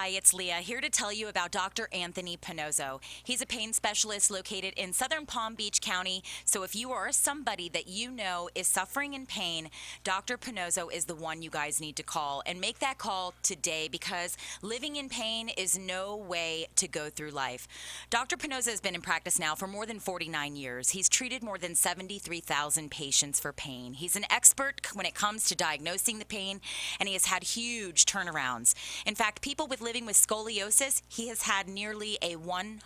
Hi, it's Leah here to tell you about Dr. Anthony Pannozzo. He's a pain specialist located in southern Palm Beach County. So if you are somebody that you know is suffering in pain, Dr. Pannozzo is the one you guys need to call. And make that call today because living in pain is no way to go through life. Dr. Pannozzo has been in practice now for more than 49 years. He's treated more than 73,000 patients for pain. He's an expert when it comes to diagnosing the pain, and he has had huge turnarounds. In fact, people living with scoliosis, he has had nearly a 100%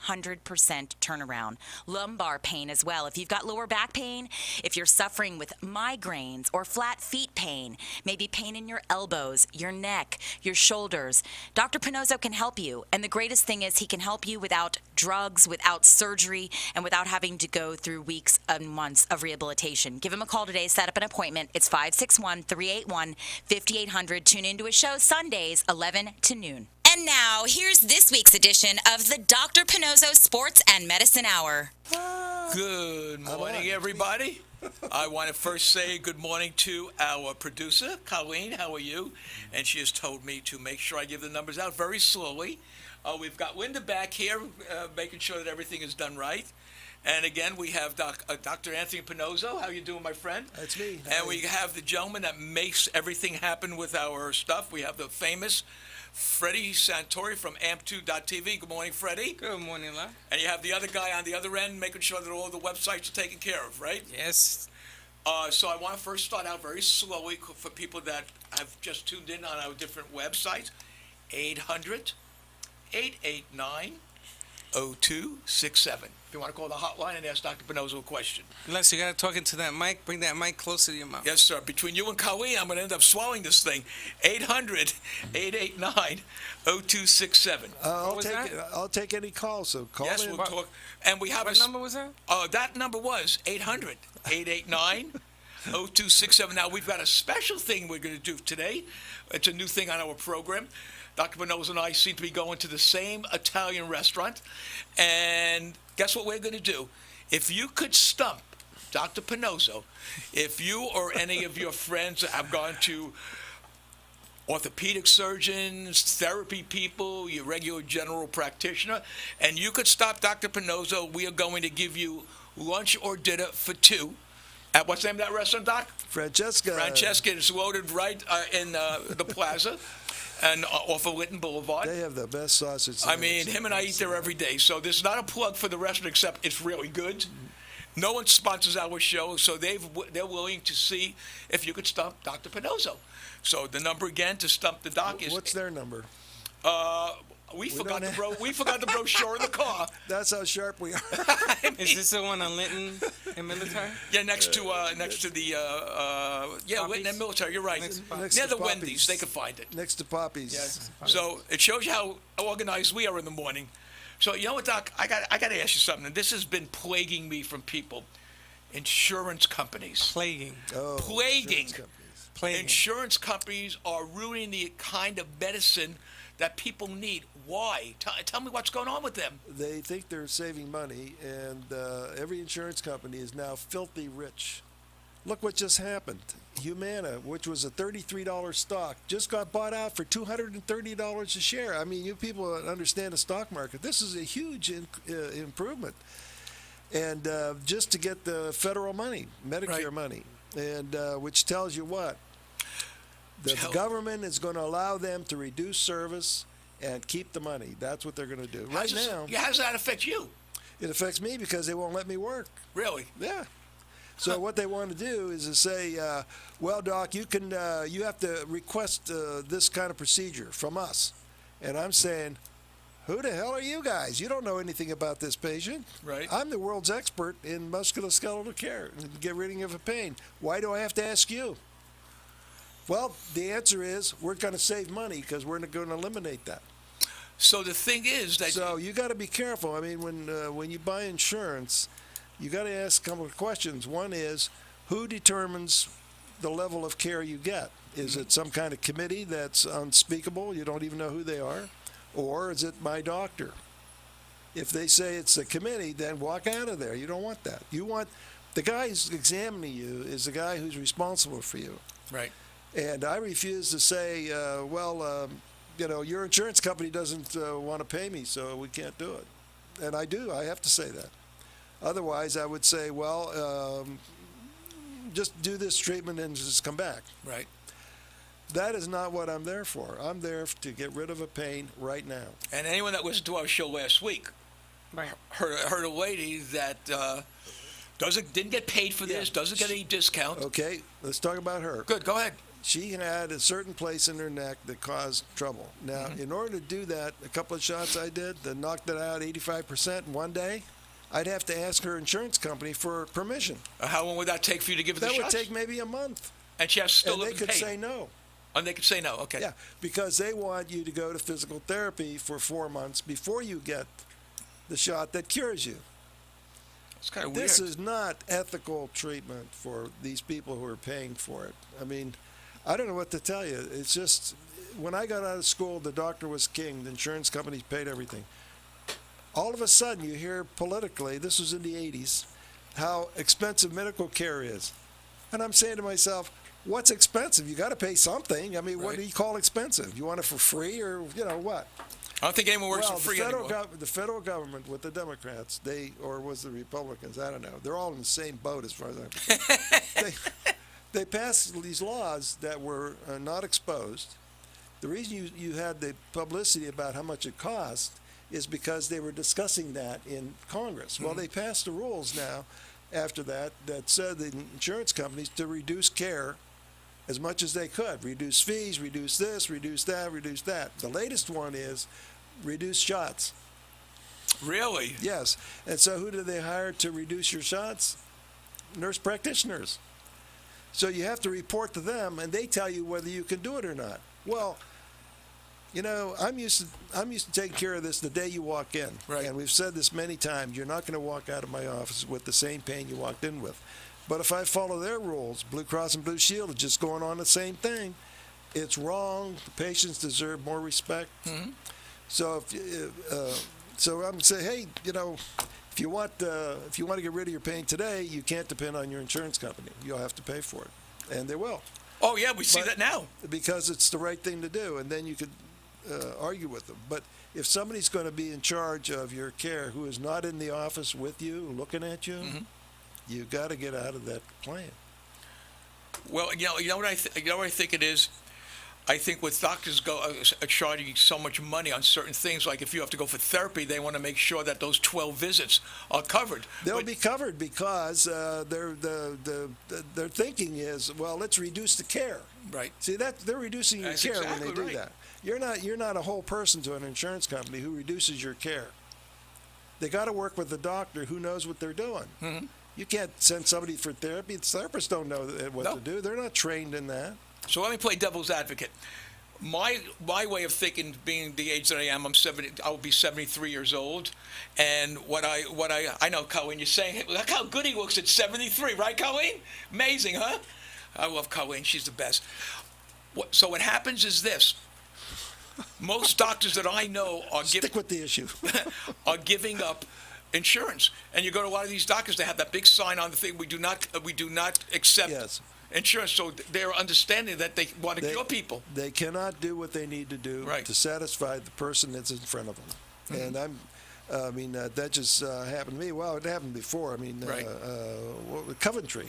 turnaround. Lumbar pain as well. If you've got lower back pain, if you're suffering with migraines or flat feet pain, maybe pain in your elbows, your neck, your shoulders, Dr. Pannozzo can help you. And the greatest thing is he can help you without drugs, without surgery, and without having to go through weeks and months of rehabilitation. Give him a call today. Set up an appointment. It's 561-381-5800. Tune into his show Sundays, 11 to noon. And now, here's this week's edition of the Dr. Pannozzo Sports and Medicine Hour. Good morning, everybody. I want to first say good morning to our producer, Colleen. How are you? And she has told me to make sure I give the numbers out very slowly. We've got Linda back here, making sure that everything is done right. And again, we have Dr. Anthony Pannozzo. How you doing, my friend? That's me. And we have the gentleman that makes everything happen with our stuff. We have the famous Freddy Santori from amp2.tv. Good morning, Freddy. Good morning, La. And you have the other guy on the other end making sure that all the websites are taken care of, right? Yes. So I want to first start out very slowly for people that have just tuned in on our different websites. 800-889-0267. If you want to call the hotline and ask Dr. Pannozzo a question. Les, you got to talk into that mic. Bring that mic closer to your mouth. Yes, sir. Between you and Colleen, I'm going to end up swallowing this thing. 800-889-0267. I'll take any call, so call Yes, in. we'll talk. And we have What number was that? That number was 800-889-0267. Now, we've got a special thing we're going to do today. It's a new thing on our program. Dr. Pannozzo and I seem to be going to the same Italian restaurant. And guess what we're going to do? If you could stump Dr. Pannozzo, if you or any of your friends have gone to orthopedic surgeons, therapy people, your regular general practitioner, and you could stop Dr. Pannozzo, we are going to give you lunch or dinner for two. At what's the name of that restaurant, Doc? Francesca. Francesca is loaded right in the plaza and off of Lytton Boulevard. They have the best sausage. I mean, him and I eat there every day. So there's not a plug for the restaurant except it's really good. No one sponsors our show, so they're willing to see if you could stump Dr. Pannozzo. So the number again to stump the doc is... What's their number? We forgot the brochure in the car. That's how sharp we are. Is this the one on Linton and Military? Yeah, next to the Linton and Military. You're right. Next Near to the Wendy's, Poppy's. they could find it. Next to Poppy's. Yes. So it shows you how organized we are in the morning. So you know what, Doc? I got to ask you something. And this has been plaguing me from people. Insurance companies. Plaguing. Oh, Plaguing. insurance companies. Plaguing. Insurance companies are ruining the kind of medicine that people need. Why? Tell me what's going on with them. They think they're saving money, and every insurance company is now filthy rich. Look what just happened. Humana, which was a $33 stock, just got bought out for $230 a share. I mean, you people understand the stock market. This is a huge improvement. And just to get the federal money, Medicare money, and which tells you what? The government is going to allow them to reduce service and keep the money. That's what they're going to do. Right now. How does that affect you? It affects me because they won't let me work. Really? Yeah. So what they want to do is to say, well, Doc, you have to request this kind of procedure from us. And I'm saying, who the hell are you guys? You don't know anything about this patient. Right. I'm the world's expert in musculoskeletal care and get rid of a pain. Why do I have to ask you? Well, the answer is we're going to save money because we're going to eliminate that. So the thing is that... So you got to be careful. I mean, when you buy insurance, you got to ask a couple of questions. One is, who determines the level of care you get? Is it some kind of committee that's unspeakable? You don't even know who they are? Or is it my doctor? If they say it's a committee, then walk out of there. You don't want that. You want the guy who's examining you is the guy who's responsible for you. Right. And I refuse to say, your insurance company doesn't want to pay me, so we can't do it. And I do. I have to say that. Otherwise, I would say, well, just do this treatment and just come back. Right. That is not what I'm there for. I'm there to get rid of a pain right now. And anyone that listened to our show last week Right. heard a lady that didn't get paid for this, doesn't get any discount. Okay, let's talk about her. Good, go ahead. She had a certain place in her neck that caused trouble. Now, in order to do that, a couple of shots I did that knocked it out 85% in one day, I'd have to ask her insurance company for permission. How long would that take for you to give her the That would shots? take maybe a month. And she has to still And live they in could pain. say no. And they could say no. Okay. Yeah, because they want you to go to physical therapy for 4 months before you get the shot that cures you. It's kind of weird. This is not ethical treatment for these people who are paying for it. I mean, I don't know what to tell you. It's just, when I got out of school, the doctor was king. The insurance companies paid everything. All of a sudden, you hear politically, this was in the 80s, how expensive medical care is. And I'm saying to myself, what's expensive? You got to pay something. I mean, what Right. do you call expensive? You want it for free, or what? I don't think anyone works Well, for free anymore. the federal government with the Democrats, or was the Republicans? I don't know. They're all in the same boat as far as I'm concerned. They passed these laws that were not exposed. The reason you had the publicity about how much it cost is because they were discussing that in Congress. Well, they passed the rules now after that said the insurance companies to reduce care as much as they could. Reduce fees, reduce this, reduce that, reduce that. The latest one is reduce shots. Really? Yes. And so who do they hire to reduce your shots? Nurse practitioners. So you have to report to them, and they tell you whether you can do it or not. Well, I'm used to taking care of this the day you walk in. Right. And we've said this many times. You're not going to walk out of my office with the same pain you walked in with. But if I follow their rules, Blue Cross and Blue Shield are just going on the same thing. It's wrong. The patients deserve more respect. Mm-hmm. So so I'm saying, hey, if you want to get rid of your pain today, you can't depend on your insurance company. You'll have to pay for it, and they will. Oh, yeah, we see But- that now. Because it's the right thing to do, and then you could argue with them. But if somebody's going to be in charge of your care who is not in the office with you, looking at you, you got to get out of that plan. Well, you know what I think it is. I think with doctors charging so much money on certain things, like if you have to go for therapy, they want to make sure that those 12 visits are covered. They'll But- be covered because their thinking is, well, let's reduce the care. Right. See, that they're reducing your That's care exactly when they do right. that. You're not a whole person to an insurance company who reduces your care. They got to work with a doctor who knows what they're doing. Mhm. You can't send somebody for therapy. The therapists don't know what No. to do. They're not trained in that. So let me play devil's advocate. My way of thinking, being the age that I am, I will be 73 years old, and what I know, Colleen, you're saying, hey, look how good he looks at 73, right, Colleen? Amazing, huh? I love Colleen. She's the best. So what happens is this. Most doctors that I know are Stick with the issue. are giving up insurance, and you go to a lot of these doctors. They have that big sign on the thing. We do not accept Yes. insurance. So they're understanding that they want to cure people. They cannot do what they need to do Right. to satisfy the person that's in front of them. And that just happened to me. Well, it happened before. I mean, Right. Coventry.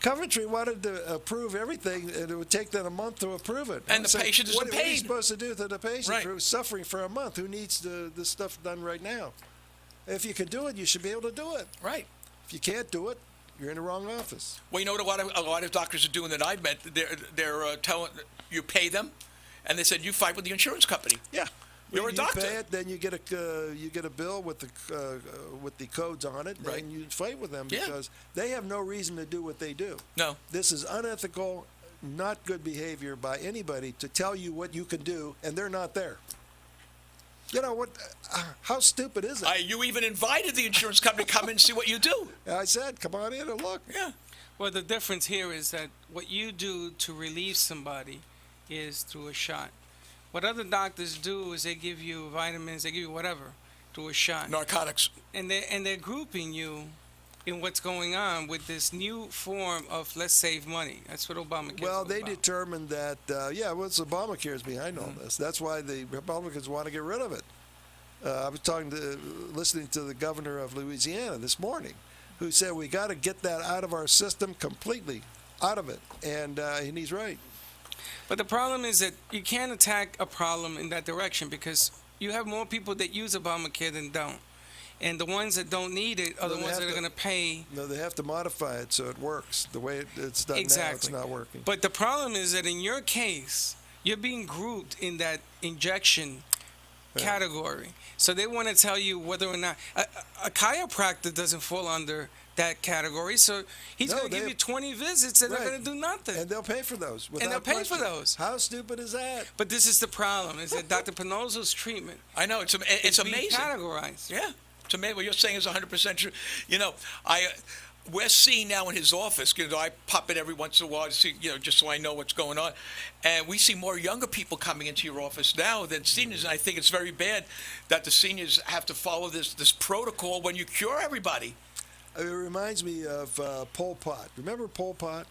Coventry wanted to approve everything, and it would take them a month to approve it. And I'm the saying, patient isn't what are you paid. supposed to do to the patient Right. who's suffering for a month, who needs this stuff done right now? If you can do it, you should be able to do it. Right. If you can't do it, you're in the wrong office. Well, you know what a lot of doctors are doing that I've met? They're telling you pay them, and they said you fight with the insurance company. Yeah. You're a you doctor. pay it, then you get a bill with the codes on it, Right. and you fight with them Yeah. because they have no reason to do what they do. No. This is unethical, not good behavior by anybody to tell you what you can do, and they're not there. You know what? How stupid is it? You even invited the insurance company to come in and see what you do. I said, come on in and look. Yeah. Well, the difference here is that what you do to relieve somebody is through a shot. What other doctors do is they give you vitamins, they give you whatever through a shot, Narcotics. and they're grouping you in what's going on with this new form of let's save money. That's what Obamacare is Well, all they about. determined that, it's Obamacare is behind all this. That's why the Republicans want to get rid of it. I was listening to the governor of Louisiana this morning, who said we got to get that out of our system completely, out of it, and he's right. But the problem is that you can't attack a problem in that direction because you have more people that use Obamacare than don't. And the ones that don't need it are No, the they ones have that are to- going to pay. No, they have to modify it so it works. The way it's done now, it's Exactly. not working. But the problem is that in your case, you're being grouped in that injection category. So they want to tell you whether or not a chiropractor doesn't fall under that category. So he's No, going to give they- you 20 visits and they're Right. going to do nothing. And they'll pay for those. they'll without pay for question. those. How stupid is that? But this is the problem: is that Dr. Pannozzo's treatment I know it's is being amazing. categorized. Yeah, it's amazing. What you're saying is 100% true. You know, we're seeing now in his office. You know, I pop in every once in a while to see, just so I know what's going on, and we see more younger people coming into your office now than seniors. And I think it's very bad that the seniors have to follow this protocol when you cure everybody. It reminds me of Pol Pot. Remember Pol Pot?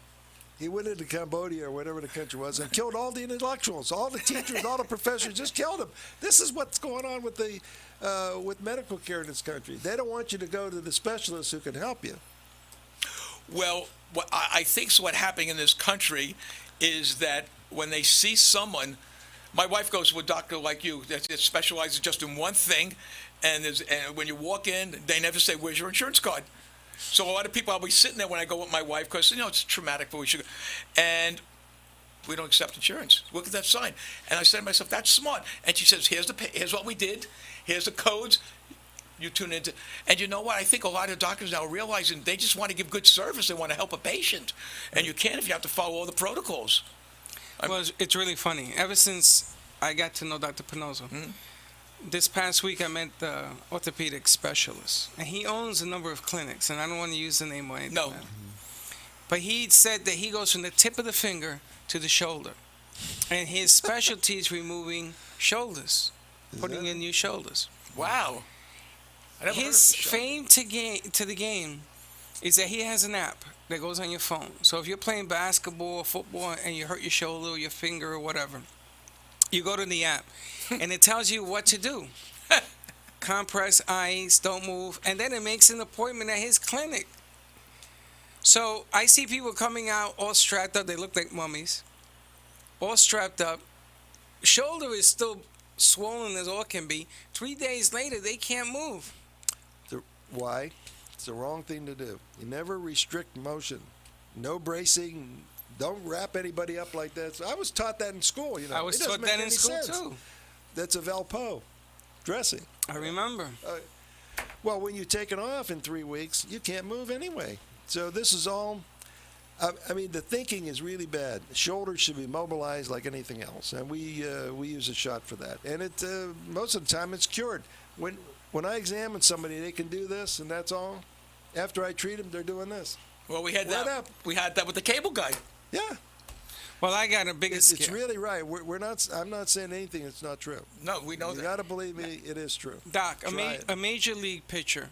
He went into Cambodia or whatever the country was and killed all the intellectuals, all the teachers, all the professors, just killed them. This is what's going on with with medical care in this country. They don't want you to go to the specialists who can help you. Well, what I think what happening in this country is that when they see someone, my wife goes to a doctor like you that specializes just in one thing, and when you walk in, they never say, "Where's your insurance card?" So a lot of people, I'll be sitting there when I go with my wife because it's traumatic, but we should, and we don't accept insurance. Look at that sign. And I said to myself, that's smart. And she says, here's what we did. Here's the codes. You tune into, and you know what? I think a lot of doctors now are realizing they just want to give good service. They want to help a patient, and you can't if you have to follow all the protocols. Well, it's really funny. Ever since I got to know Dr. Pannozzo, this past week I met the orthopedic specialist, and he owns a number of clinics, and I don't want to use the name or anything. No. But he said that he goes from the tip of the finger to the shoulder, and his specialty is removing shoulders, putting in new shoulders. Wow. I never heard of His this show. fame to the game is that he has an app that goes on your phone. So if you're playing basketball or football and you hurt your shoulder or your finger or whatever, you go to the app and it tells you what to do. Compress, ice, don't move, and then it makes an appointment at his clinic. So I see people coming out all strapped up. They look like mummies, all strapped up. Shoulder is still swollen as all can be. 3 days later, they can't move. Why? It's the wrong thing to do. You never restrict motion. No bracing. Don't wrap anybody up like that. So I was taught that in school. I was It doesn't taught make that in any school sense. too. That's a Valpo dressing. I remember. Well, when you take it off in 3 weeks, you can't move anyway. So this is all. I mean, the thinking is really bad. Shoulders should be mobilized like anything else, and we use a shot for that. And it most of the time it's cured. When I examine somebody, they can do this, and that's all. After I treat them, they're doing this. Well, we had Right that. up. We had that with the cable guy. Yeah, Well, I got a bigger it's scare. really right. We're not. I'm not saying anything that's not true. No, we know You that. got to believe me, it is true. Doc, Try it. a major league pitcher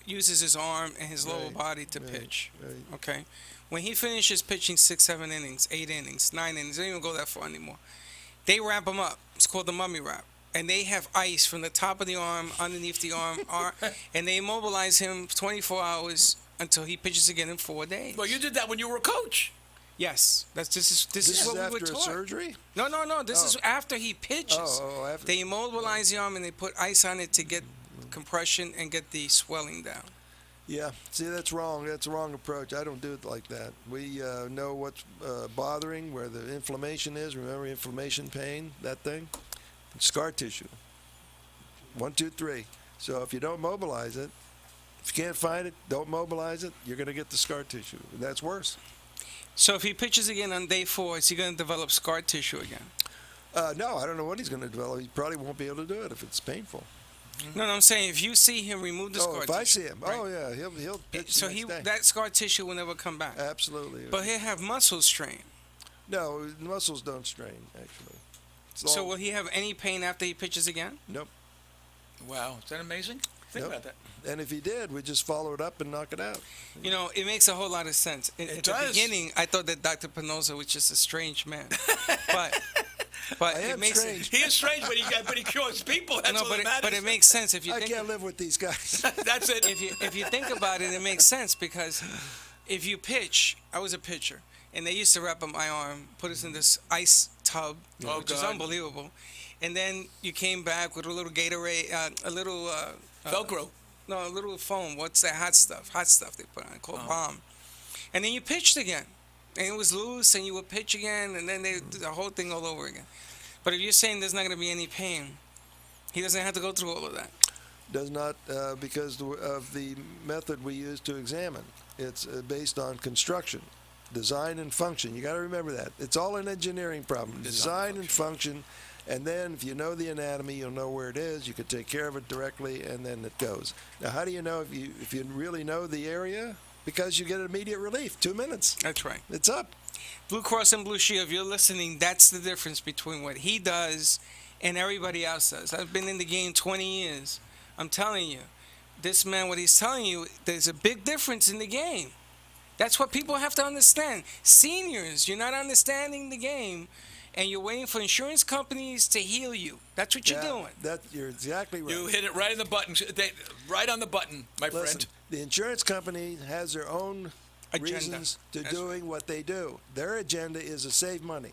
uses his arm and his lower Right, body to right, pitch. right. Okay? When he finishes pitching 6, 7 innings, 8 innings, 9 innings, they don't even go that far anymore. They wrap him up. It's called the mummy wrap. And they have ice from the top of the arm, underneath the arm, and they immobilize him 24 hours until he pitches again in 4 days. Well, you did that when you were a coach. Yes, this is what we after were a taught. surgery. No. This is after he pitches. After. They immobilize the arm and they put ice on it to get compression and get the swelling down. Yeah, see, that's wrong. That's a wrong approach. I don't do it like that. We know what's bothering, where the inflammation is. Remember inflammation, pain, that thing? Scar tissue. 1, 2, 3. So if you don't mobilize it, if you can't find it, don't mobilize it, you're going to get the scar tissue. And that's worse. So if he pitches again on day 4, is he going to develop scar tissue again? No, I don't know what he's going to develop. He probably won't be able to do it if it's painful. No, I'm saying if you see him remove the scar If tissue. I see him, right? oh yeah, he'll pitch So the next day. that scar tissue will never come back. Absolutely. But he'll have muscle strain. No, the muscles don't strain, actually. It's So all- will he have any pain after he pitches again? Nope. Wow, is that amazing? Think Nope. about that. And if he did, we'd just follow it up and knock it out. You know, it makes a whole lot of sense. At the does. beginning, I thought that Dr. Pannozzo was just a strange man, but I it am makes strange. He is strange, but he cures people. That's no, all that matters. but it makes sense if you I think can't live with these guys. That's it. if you think about it, it makes sense because if you pitch, I was a pitcher, and they used to wrap up my arm, put us in this ice tub, which is God. unbelievable, and then you came back with a little Gatorade, a little Velcro. no, a little foam. What's that hot stuff? Hot stuff they put on called bomb, and then you pitched again, and it was loose, and you would pitch again, and then they did the whole thing all over again. But if you're saying there's not going to be any pain, he doesn't have to go through all of that. Does not, because of the method we use to examine. It's based on construction, design, and function. You got to remember that. It's all an engineering problem. Design and function, and then if you know the anatomy, you'll know where it is. You can take care of it directly, and then it goes. Now, how do you know if you really know the area? Because you get immediate relief. 2 minutes. That's right. It's up. Blue Cross and Blue Shield, if you're listening, that's the difference between what he does and everybody else does. I've been in the game 20 years. I'm telling you, this man, what he's telling you, there's a big difference in the game. That's what people have to understand. Seniors, you're not understanding the game, and you're waiting for insurance companies to heal you. That's what you're doing. You're exactly right. You hit it right on the button. Right on the button, my Listen, friend. the insurance company has their own Agenda. reasons to That's doing what they do. Their agenda is to save money.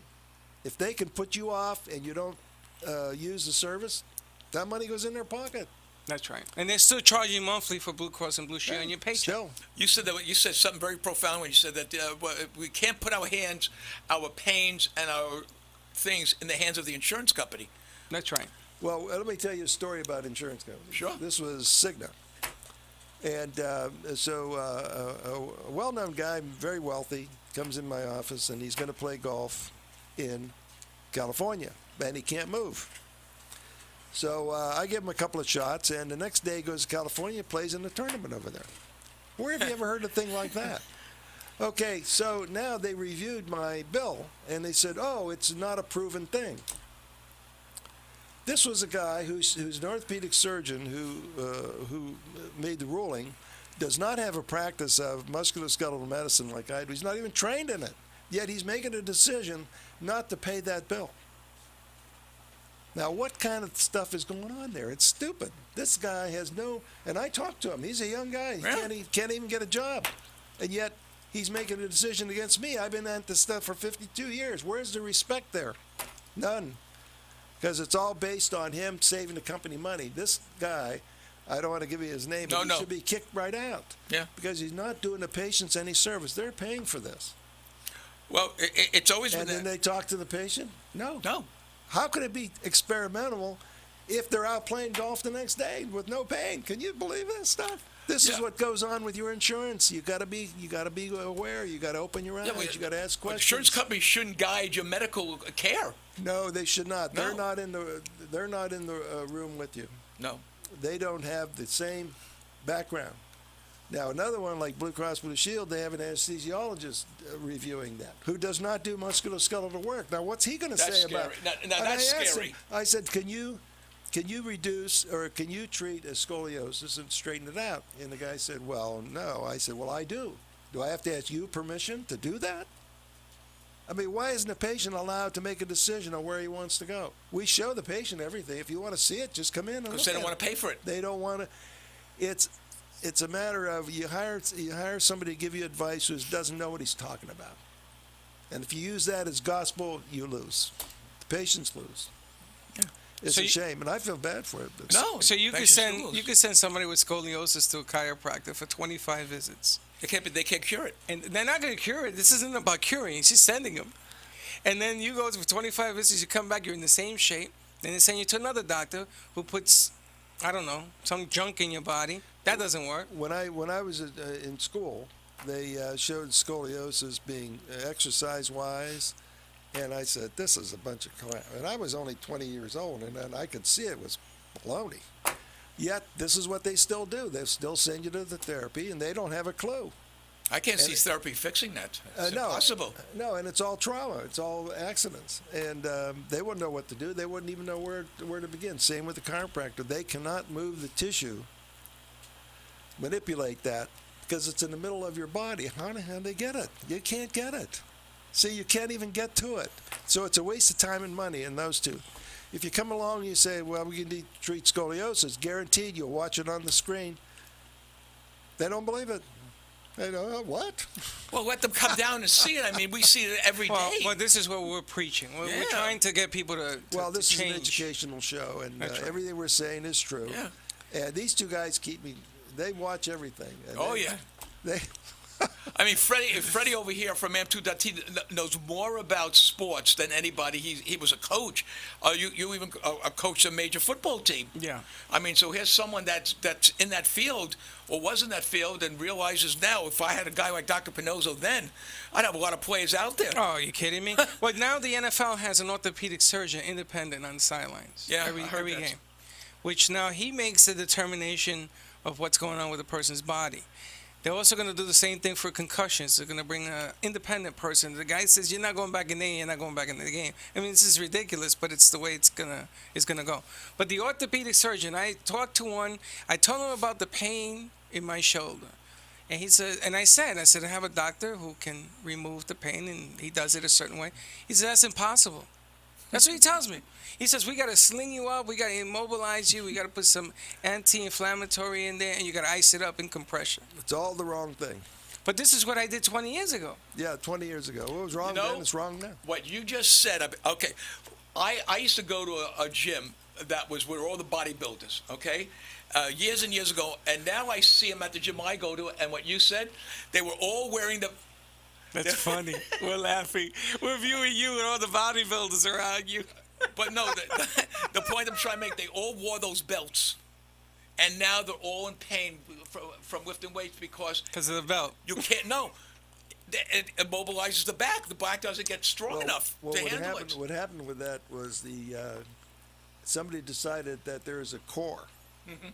If they can put you off and you don't use the service, that money goes in their pocket. That's right. And they're still charging monthly for Blue Cross and Blue Shield on your paycheck. Still. You said something very profound when you said that we can't put our pains, and our things in the hands of the insurance company. That's right. Well, let me tell you a story about insurance companies. Sure. This was Cigna. And a well-known guy, very wealthy, comes in my office, and he's going to play golf in California, and he can't move. So I give him a couple of shots, and the next day he goes to California, plays in a tournament over there. Where have you ever heard a thing like that? Okay, so now they reviewed my bill, and they said, oh, it's not a proven thing. This was a guy who's an orthopedic surgeon who made the ruling, does not have a practice of musculoskeletal medicine like I do. He's not even trained in it. Yet he's making a decision not to pay that bill. Now, what kind of stuff is going on there? It's stupid. This guy has no, and I talked to him. He's a young guy. He can't even get a job. And yet he's making a decision against me. I've been at this stuff for 52 years. Where's the respect there? None. Because it's all based on him saving the company money. This guy, I don't want to give you his name, but he should be kicked right out. Yeah. Because he's not doing the patients any service. They're paying for this. Well, it's always been And then that. they talk to the patient? No. No. How could it be experimental if they're out playing golf the next day with no pain? Can you believe this stuff? This is what goes on with your insurance. You got to be aware. You got to open your eyes. You got to ask questions. Insurance companies shouldn't guide your medical care. No, they should not. No. They're not in the room with you. No. They don't have the same background. Now, another one like Blue Cross Blue Shield, they have an anesthesiologist reviewing that, who does not do musculoskeletal work. Now, what's he going to say about it? Now that's scary. I said, can you reduce or can you treat a scoliosis and straighten it out? And the guy said, well, no. I said, well, I do. Do I have to ask you permission to do that? I mean, why isn't the patient allowed to make a decision on where he wants to go? We show the patient everything. If you want to see it, just come in and look Because they don't at want to pay for it. They don't want to. It's a matter of you hire somebody to give you advice who doesn't know what he's talking about. And if you use that as gospel, you lose. The patients lose. Yeah. It's a shame, and I feel bad for it. But So you could send somebody with scoliosis to a chiropractor for 25 visits. They can't cure it. And they're not going to cure it. This isn't about curing. It's just sending them. And then you go for 25 visits, you come back, you're in the same shape. Then they send you to another doctor who puts, I don't know, some junk in your body. That doesn't work. When I was in school, they showed scoliosis being exercise-wise, and I said, this is a bunch of crap. And I was only 20 years old, and I could see it was baloney. Yet, this is what they still do. They still send you to the therapy, and they don't have a clue. I can't see therapy fixing that. It's impossible. No, and it's all trauma. It's all accidents. And they wouldn't know what to do. They wouldn't even know where to begin. Same with the chiropractor. They cannot move the tissue manipulate that because it's in the middle of your body. How the hell do they get it? You can't get it. See, you can't even get to it. So it's a waste of time and money in those two. If you come along and you say, well, we can treat scoliosis, guaranteed you'll watch it on the screen. They don't believe it. They go, what? Well, let them come down and see it. I mean, we see it every day. Well, this is what we're preaching. We're trying to get people to Well, this change. is an educational show, and That's right. everything we're saying is true. Yeah. And these two guys keep me, they watch everything. And Oh, they, yeah. They, I mean, Freddy over here from AM2.T knows more about sports than anybody. He was a coach. You even coached a major football team. Yeah. I mean, so here's someone that's in that field or was in that field and realizes now if I had a guy like Dr. Pannozzo then, I'd have a lot of players out there. Oh, are you kidding me? Well, now the NFL has an orthopedic surgeon independent on the sidelines. Yeah, every I heard that. game. Which now he makes the determination of what's going on with a person's body. They're also going to do the same thing for concussions. They're going to bring an independent person. The guy says, you're not going back in there, you're not going back into the game. I mean, this is ridiculous, but it's the way it's gonna go. But the orthopedic surgeon, I talked to one. I told him about the pain in my shoulder. And he said, I said, I have a doctor who can remove the pain, and he does it a certain way. He said, that's impossible. That's what he tells me. He says, we got to sling you up, we got to immobilize you, we got to put some anti-inflammatory in there, and you got to ice it up in compression. it's all the wrong thing. But this is what I did 20 years ago. Yeah, 20 years ago. What was wrong then is wrong now. What you just said, okay, I used to go to a gym that was where all the bodybuilders, okay, years and years ago, and now I see them at the gym I go to, and what you said, they were all wearing the... That's funny. We're laughing. We're viewing you and all the bodybuilders around you. But no, the point I'm trying to make, they all wore those belts. And now they're all in pain from lifting weights because of the belt. you can't, no. It immobilizes the back. The back doesn't get strong enough to handle it. What happened with that was somebody decided that there is a core. Mm-hmm.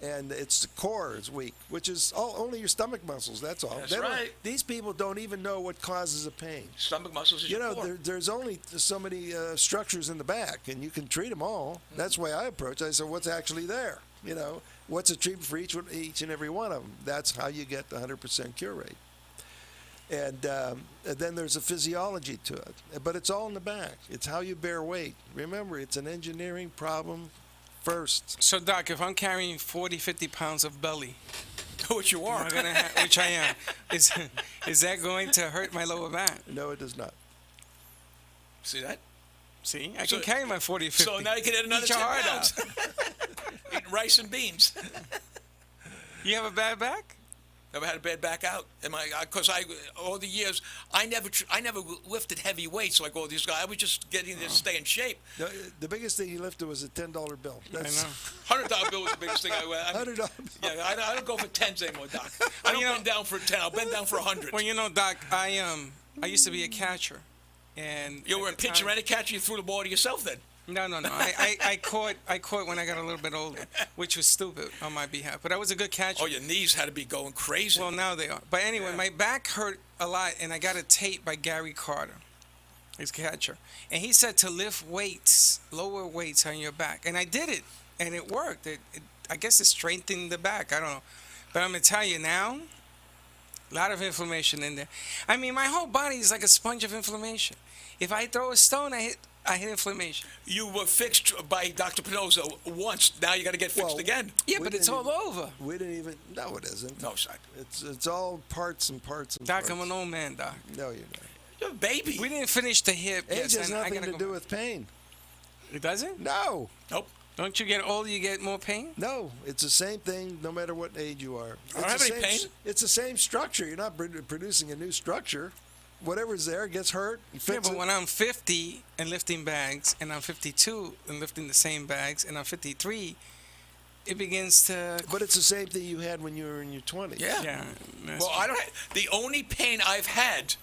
And it's the core is weak, which is only your stomach muscles. That's all. That's right. These people don't even know what causes a pain. Stomach muscles is You your know, core. there's only so many structures in the back, and you can treat them all. Mm-hmm. That's the way I approach it. I say, what's actually there? You know, what's a treatment for each and every one of them? That's how you get the 100% cure rate. And then there's a physiology to it. But it's all in the back. It's how you bear weight. Remember, it's an engineering problem first. So, Doc, if I'm carrying 40, 50 pounds of belly, Which you are. which I am, is that going to hurt my lower back? No, it does not. See that? See, I So- can carry my 40 or 50. So now you can add another Eat 10 your heart pounds. Eating rice and beans. You have a bad back? Never had a bad back out. Because all the years, I never lifted heavy weights like all these guys. I was just getting there to stay in shape. No, the biggest thing he lifted was a $10 bill. I know. $100 bill was the biggest thing I wear. $100. Yeah, I don't go for tens anymore, Doc. I don't bend down for 10. I'll bend down for 100. Well, you know, Doc, I used to be a catcher, and You were a at the pitcher time- and a catcher. You threw the ball to yourself then. No. I caught when I got a little bit older, which was stupid on my behalf. But I was a good catcher. Oh, your knees had to be going crazy. Well, now they are. But anyway, my back hurt a lot, and I got a tape by Gary Carter, his catcher. And he said to lift weights, lower weights on your back. And I did it, and it worked. I guess it strengthened the back. I don't know. But I'm going to tell you now, a lot of inflammation in there. I mean, my whole body is like a sponge of inflammation. If I throw a stone, I hit inflammation. You were fixed by Dr. Pannozzo once. Now you got to get fixed Well, again. Yeah, We but it's didn't all over. We didn't even. No, it isn't. No, son. It's all parts and parts and Doc, parts. I'm an old man, Doc. No, you're not. You're a baby. We didn't finish the hip. Age yes, has and I nothing gotta to go do back. with pain. It doesn't? No, Nope. Don't you get older, you get more pain? no. It's the same thing no matter what age you are. I don't have any pain. It's the same structure. You're not producing a new structure. Whatever's there gets hurt. You Yeah, fix but it. when I'm 50 and lifting bags, and I'm 52 and lifting the same bags, and I'm 53, it begins to. But it's the same thing you had when you were in your 20s. Yeah. Yeah. that's Well, I don't. The only pain I've had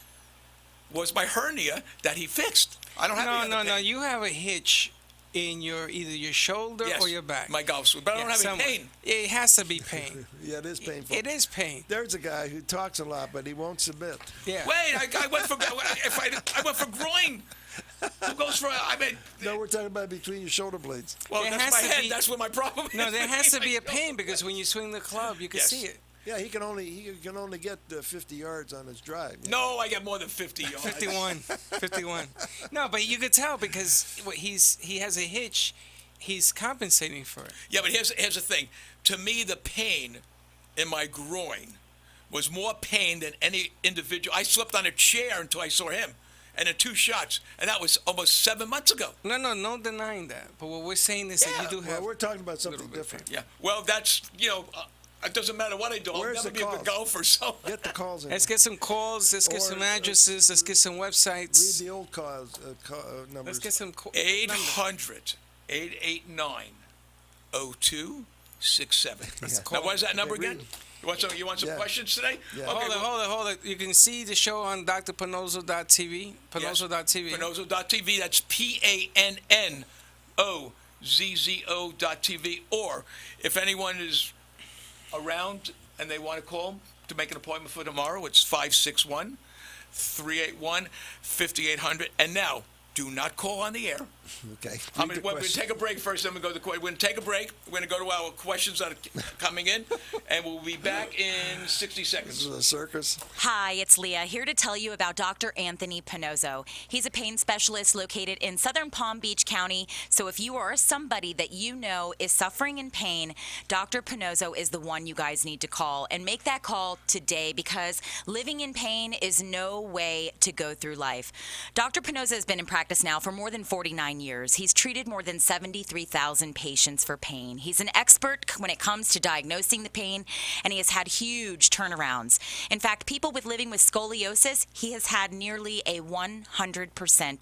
was my hernia that he fixed. I don't have any No. other pain. You have a hitch in either your shoulder Yes, or your back. my golf swing, but I don't have any somewhere. pain. It has to be pain. Yeah, it is painful. It is pain. There's a guy who talks a lot, but he won't submit. Yeah. Wait, I went for I went for groin. Who goes for? I mean, No, we're talking about between your shoulder blades. well, There that's has my to head. be- That's where my problem is. No, there has to be a pain because when you swing the club, you can Yes. see it. Yeah, he can only get 50 yards on his drive. No, I get more than 50 yards. 51. 51. No, but you could tell because he has a hitch. He's compensating for it. Yeah, but here's the thing. To me, the pain in my groin was more pain than any individual. I slept on a chair until I saw him, and in 2 shots, and that was almost 7 months ago. No denying that. But what we're saying is that Yeah, you do have. Well, we're talking about a little something bit of different. Yeah. Well, that's it doesn't matter what I do. I'll Where's never the be a good calls? golfer. So Get the calls in. Let's get some calls. Let's get Or, some addresses. Let's get some Read websites. the old numbers. Let's get some. 800-889-0267. That's the Now, call. what is that number Okay, again? read. You want some Yeah. questions today? Yeah. Okay, Hold it. You can see the show on drpannozzo.tv. Pannozzo.tv. Pannozzo.tv. That's PANNOZZO.TV. Or if anyone is around and they want to call to make an appointment for tomorrow, it's 561-381-5800. And now, do not call on the air. Okay. We're Read the going to question. take a break first, then we go to the We're going to take a break. We're going to go to our questions that are coming in, and we'll be back in 60 This seconds. is a circus. Hi, it's Leah here to tell you about Dr. Anthony Pannozzo. He's a pain specialist located in southern Palm Beach County. So if you or somebody that you know is suffering in pain, Dr. Pannozzo is the one you guys need to call. And make that call today because living in pain is no way to go through life. Dr. Pannozzo has been in practice now for more than 49 years. He's treated more than 73,000 patients for pain. He's an expert when it comes to diagnosing the pain, and he has had huge turnarounds. In fact, people living with scoliosis, he has had nearly a 100%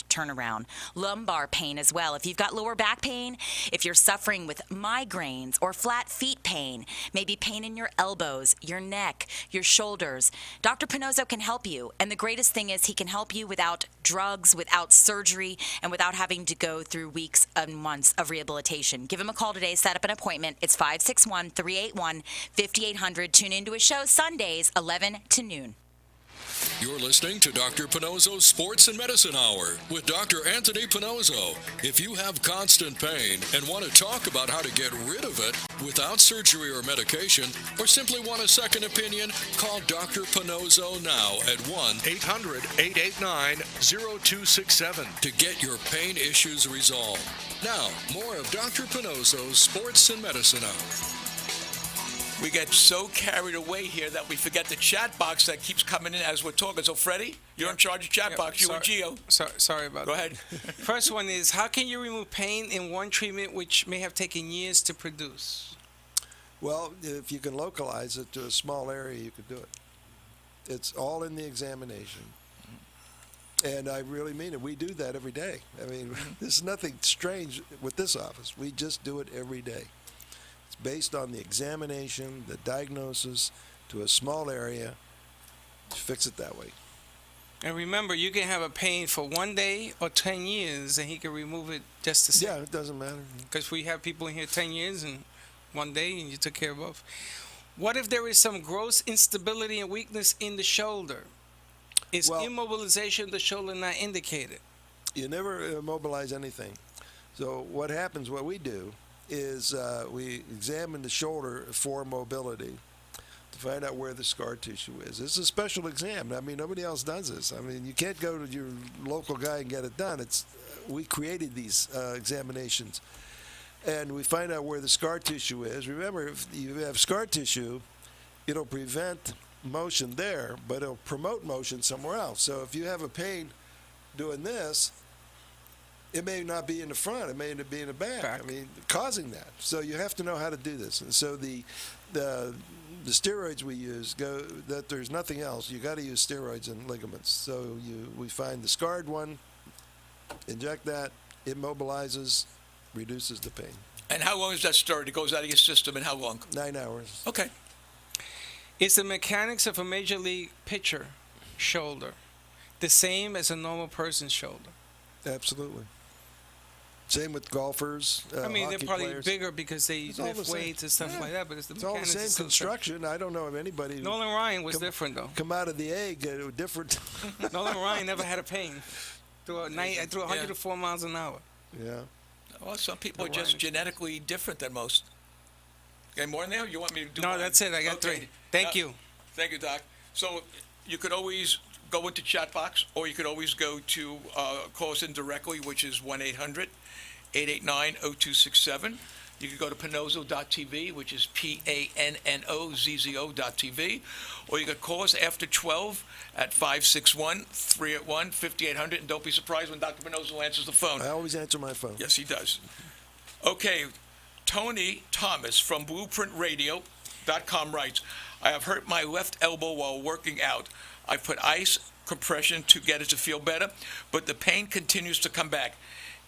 turnaround. Lumbar pain as well. If you've got lower back pain, if you're suffering with migraines or flat feet pain, maybe pain in your elbows, your neck, your shoulders, Dr. Pannozzo can help you. And the greatest thing is he can help you without drugs, without surgery, and without having to go through weeks and months of rehabilitation. Give him a call today. Set up an appointment. It's 561-381-5800. Tune into his show Sundays, 11 to noon. You're listening to Dr. Pannozzo's Sports and Medicine Hour with Dr. Anthony Pannozzo. If you have constant pain and want to talk about how to get rid of it without surgery or medication, or simply want a second opinion, call Dr. Pannozzo now at 1-800-889-0267 to get your pain issues resolved. Now, more of Dr. Pannozzo's Sports and Medicine Hour. We get so carried away here that we forget the chat box that keeps coming in as we're talking. So, Freddie, you're in charge of chat box. You and Gio. Sorry about Go that. ahead. First one is, how can you remove pain in one treatment which may have taken years to produce? Well, if you can localize it to a small area, you could do it. It's all in the examination. And I really mean it. We do that every day. I mean, there's nothing strange with this office. We just do it every day. It's based on the examination, the diagnosis to a small area. Fix it that way. And remember, you can have a pain for 1 day or 10 years, and he can remove it just the same. Yeah, it doesn't matter. Because we have people in here 10 years and 1 day, and you took care of both. What if there is some gross instability and weakness in the shoulder? Is immobilization of the shoulder not indicated? You never immobilize anything. So what happens, what we do, is we examine the shoulder for mobility to find out where the scar tissue is. It's a special exam. I mean, nobody else does this. I mean, you can't go to your local guy and get it done. We created these examinations. And we find out where the scar tissue is. Remember, if you have scar tissue, it'll prevent motion there, but it'll promote motion somewhere else. So if you have a pain doing this, it may not be in the front, it may be in the back. I mean, causing that. So you have to know how to do this. And so the steroids we use that there's nothing else. You got to use steroids and ligaments. So we find the scarred one, inject that, it mobilizes, reduces the pain. And how long is that steroid? It goes out of your system in how long? 9 hours. Okay. Is the mechanics of a major league pitcher shoulder the same as a normal person's shoulder? Absolutely. Same with golfers. I mean, they're hockey probably players. bigger because they It's all lift the same. weights and stuff like that, but it's the It's all the mechanics. same is still construction. I don't know of anybody who Nolan Ryan was different, though. come out of the egg different. Nolan Ryan never had a pain. I threw 104 miles an hour. Yeah. Well, some people are The just riding genetically different than most. Okay, more in there? You want me to do No, mine? that's it. I got Okay. 3. Thank you. Thank you, Doc. So you could always go into chat box, or you could always go to call us in directly, which is 1-800-889-0267. You could go to Pannozzo.tv, which is PANNOZZO.tv, or you could call us after 12 at 561-381-5800, and don't be surprised when Dr. Pannozzo answers the phone. I always answer my phone. Yes, he does. Okay, Tony Thomas from BlueprintRadio.com writes, I have hurt my left elbow while working out. I put ice compression to get it to feel better, but the pain continues to come back.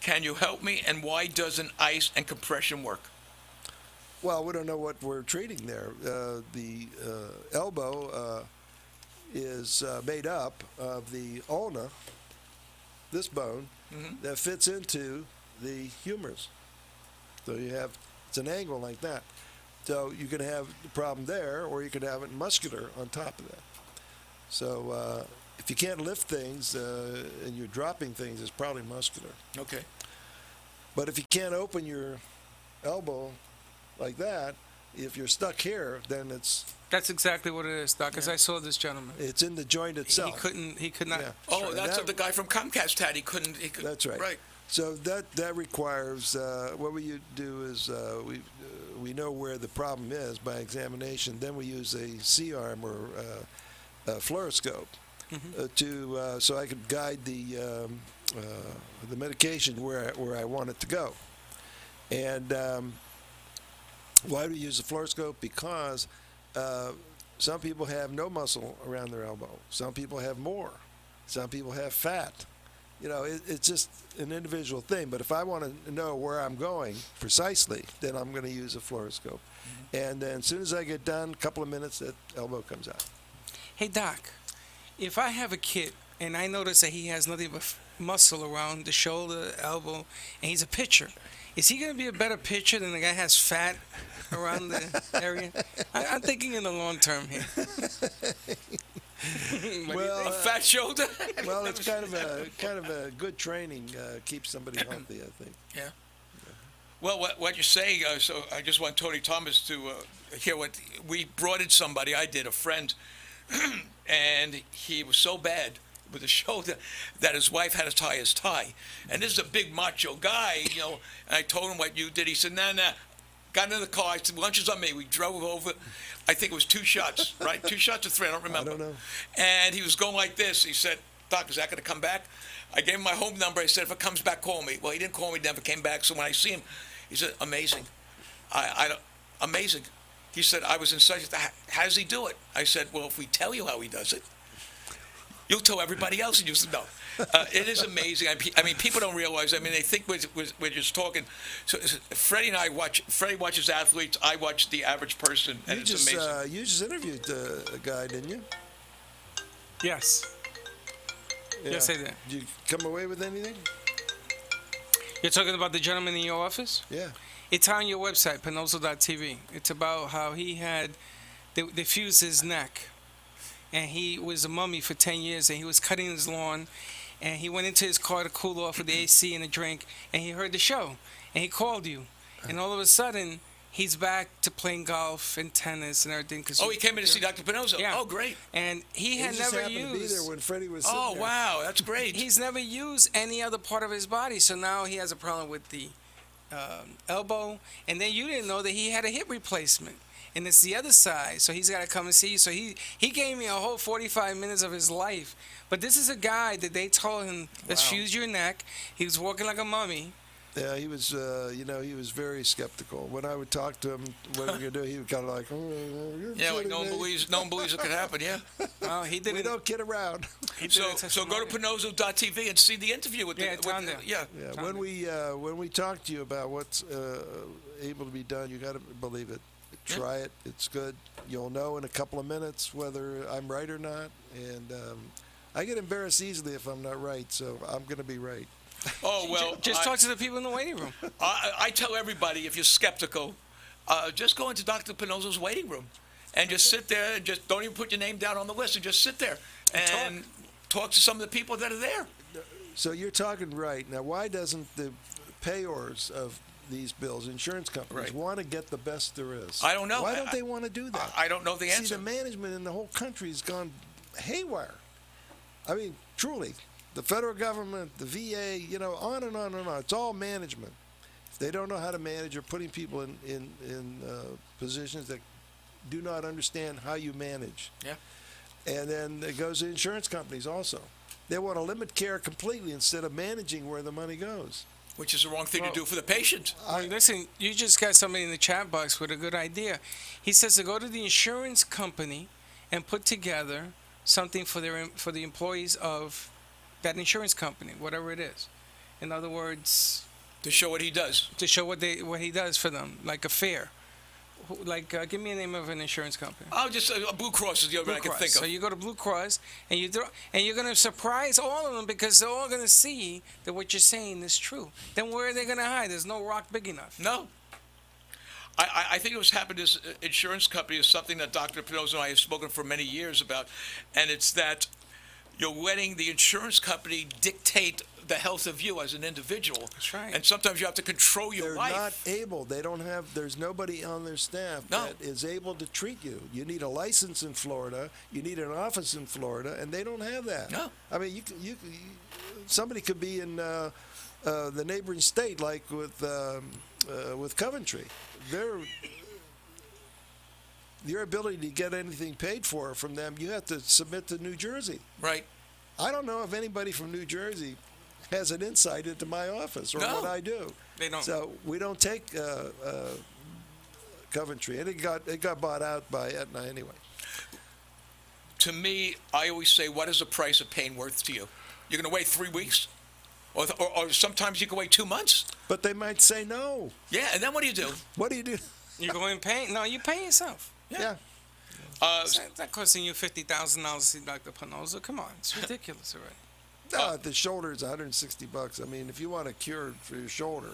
Can you help me, and why doesn't ice and compression work? Well, we don't know what we're treating there. The elbow is made up of the ulna, this bone, that fits into the humerus. So it's an angle like that. So you can have the problem there, or you could have it muscular on top of that. So if you can't lift things and you're dropping things, it's probably muscular. Okay. But if you can't open your elbow like that, if you're stuck here, then That's exactly what it is, Doc, because I saw this gentleman. it's in the joint itself. He could not. Yeah. Oh, Sure. that's That- what the guy from Comcast had. He couldn't. That's right. Right. So that requires what we do is we know where the problem is by examination. Then we use a C-arm or a fluoroscope so I could guide the medication where I want it to go. And why do we use the fluoroscope? Because some people have no muscle around their elbow. Some people have more. Some people have fat. It's just an individual thing. But if I want to know where I'm going precisely, then I'm going to use a fluoroscope. And then as soon as I get done, a couple of minutes, that elbow comes out. Hey, Doc, if I have a kid and I notice that he has nothing but muscle around the shoulder, elbow, and he's a pitcher, is he going to be a better pitcher than the guy has fat around the area? I'm thinking in the long term here. Well, A fat shoulder. well, it's kind of a good training keeps somebody healthy, I think. Yeah. Well, what you're saying, so I just want Tony Thomas to hear what we brought in somebody. I did, a friend, and he was so bad with the shoulder that his wife had to tie his tie. And this is a big macho guy, and I told him what you did. He said, nah. Got into the car. I said, lunch is on me. We drove over. I think it was 2 shots, right? 2 shots or 3. I don't remember. I don't know. And he was going like this. He said, Doc, is that going to come back? I gave him my home number. I said, if it comes back, call me. Well, he didn't call me. Never came back. So when I see him, he said, amazing. Amazing. He said, I was in such a... How does he do it? I said, well, if we tell you how he does it, you'll tell everybody else. And you said, no. It is amazing. I mean, people don't realize. I mean, they think we're just talking. So Freddie and I watch. Freddie watches athletes. I watch the average person, and it's amazing. You just interviewed a guy, didn't you? Yes. Yes, I did. Did you come away with anything? You're talking about the gentleman in your office? Yeah. It's on your website, Pannozzo.tv. It's about how they fused his neck. And he was a mummy for 10 years, and he was cutting his lawn. And he went into his car to cool off with the AC and a drink, and he heard the show. And he called you. And all of a sudden, he's back to playing golf and tennis and everything. Oh, he came in to see Dr. Pannozzo. Yeah. Oh, great. And he had He just never happened to be there used... when Freddie was sitting Oh, there. wow. That's great. He's never used any other part of his body, so now he has a problem with the elbow. And then you didn't know that he had a hip replacement. And it's the other side, so he's got to come and see you. So he gave me a whole 45 minutes of his life. But this is a guy that they told him, let's fuse your neck. He was walking like a mummy. Yeah, he was. He was very skeptical. When I would talk to him, what are we gonna do? He would kind of like, you're Yeah, like kidding no one me." believes it could happen. Yeah. Well, he did We it. don't kid around. He did So it so go to Pannozzo.tv and see the interview with Yeah, the it's on there. yeah. Yeah, Tommy. when we talk to you about what's able to be done, you got to believe it. Try it. It's good. You'll know in a couple of minutes whether I'm right or not. And I get embarrassed easily if I'm not right, so I'm going to be right. Oh well. Just talk to the people in the waiting room. I tell everybody, if you're skeptical, just go into Dr. Pannozzo's waiting room and just sit there and just don't even put your name down on the list and just sit there and talk to some of the people that are there. So you're talking right. Now, why doesn't the payors of these bills, insurance companies, Right. want to get the best there is? I don't know. Why don't they want to do that? I don't know the answer. See, the management in the whole country has gone haywire. I mean, truly, the federal government, the VA, on and on and on. It's all management. If they don't know how to manage, or putting people in positions that do not understand how you manage. Yeah. And then it goes to insurance companies also. They want to limit care completely instead of managing where the money goes. Which is the wrong thing to do for the patient. Listen, you just got somebody in the chat box with a good idea. He says to go to the insurance company and put together something for the employees of that insurance company, whatever it is. In other words, To show what he does. to show what he does for them, like a fair. Give me a name of an insurance company. Oh, just Blue Cross is the other one I can Cross. think of. So you go to Blue Cross and you're going to surprise all of them because they're all going to see that what you're saying is true. Then where are they going to hide? There's no rock big enough. No. I think it was happened as insurance company is something that Dr. Pannozzo and I have spoken for many years about, and it's that you're letting the insurance company dictate the health of you as an individual. That's right. And sometimes you have to control your They're life. not able. There's nobody on their staff No. that is able to treat you. You need a license in Florida. You need an office in Florida, and they don't have that. No. I mean, somebody could be in the neighboring state, like with Coventry. Your ability to get anything paid for from them, you have to submit to New Jersey. Right. I don't know if anybody from New Jersey has an insight into my office or No. what I do. They don't. So we don't take Coventry, and it got bought out by Aetna anyway. To me, I always say, what is the price of pain worth to you? You're going to wait 3 weeks? Or sometimes you can wait 2 months? But they might say no. Yeah, and then what do you do? What do you do? You go in pay? No, you pay yourself. Yeah. It's not costing you $50,000 to see Dr. Pannozzo. Come on, it's ridiculous already. No, the shoulder is $160. I mean, if you want a cure for your shoulder,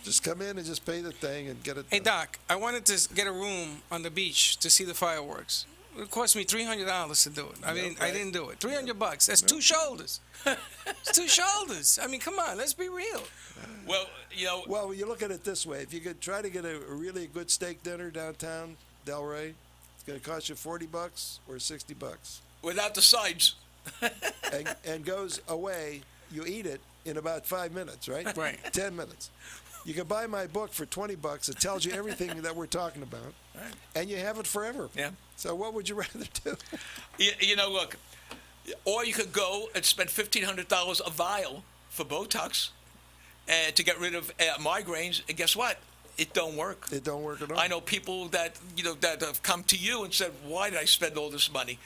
just come in and just pay the thing and get it Hey, done. Doc, I wanted to get a room on the beach to see the fireworks. It cost me $300 to do it. I didn't do it. $300. That's two shoulders. It's two shoulders. I mean, come on, let's be real. Well, Well, you look at it this way. If you could try to get a really good steak dinner downtown Delray, it's going to cost you $40 or $60. without the sides. and goes away, you eat it in about 5 minutes, right? Right. 10 minutes. You can buy my book for $20. It tells you everything that we're talking about, and you have it forever. Yeah. So what would you rather do? Look, or you could go and spend $1,500 a vial for Botox and to get rid of migraines, and guess what? It don't work. It don't work at all. I know people that that have come to you and said, "Why did I spend all this money?"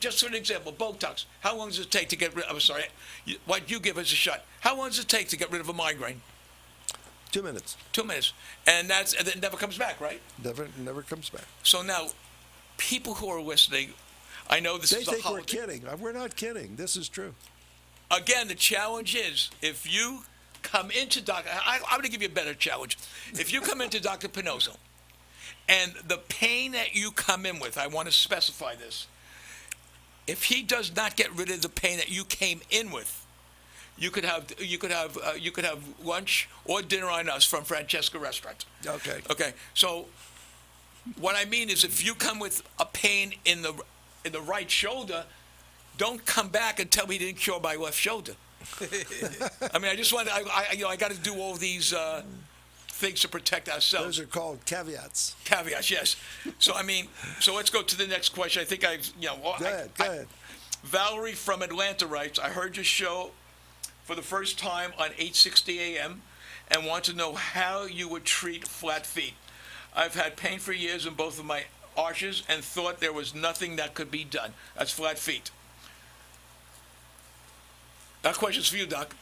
Just for an example, Botox. How long does it take to get rid? I'm sorry, what you give us a shot. How long does it take to get rid of a migraine? 2 minutes. 2 minutes, and it never comes back, right? Never comes back. So now, people who are listening, I know this They is a think we're holiday. kidding. We're not kidding. This is true. Again, the challenge is if you come into I'm going to give you a better challenge. If you come into Dr. Pannozzo, and the pain that you come in with, I want to specify this. If he does not get rid of the pain that you came in with, you could have lunch or dinner on us from Francesca Restaurant. Okay. Okay. So, what I mean is, if you come with a pain in the right shoulder, don't come back and tell me you didn't cure my left shoulder. I mean, I just want I got to do all these things to protect ourselves. Those are called caveats. Caveats, yes. So let's go to the next question. I think Go ahead. Valerie from Atlanta writes, I heard your show for the first time on 8:60 a.m. and want to know how you would treat flat feet. I've had pain for years in both of my arches and thought there was nothing that could be done. That's flat feet. That question's for you, Doc.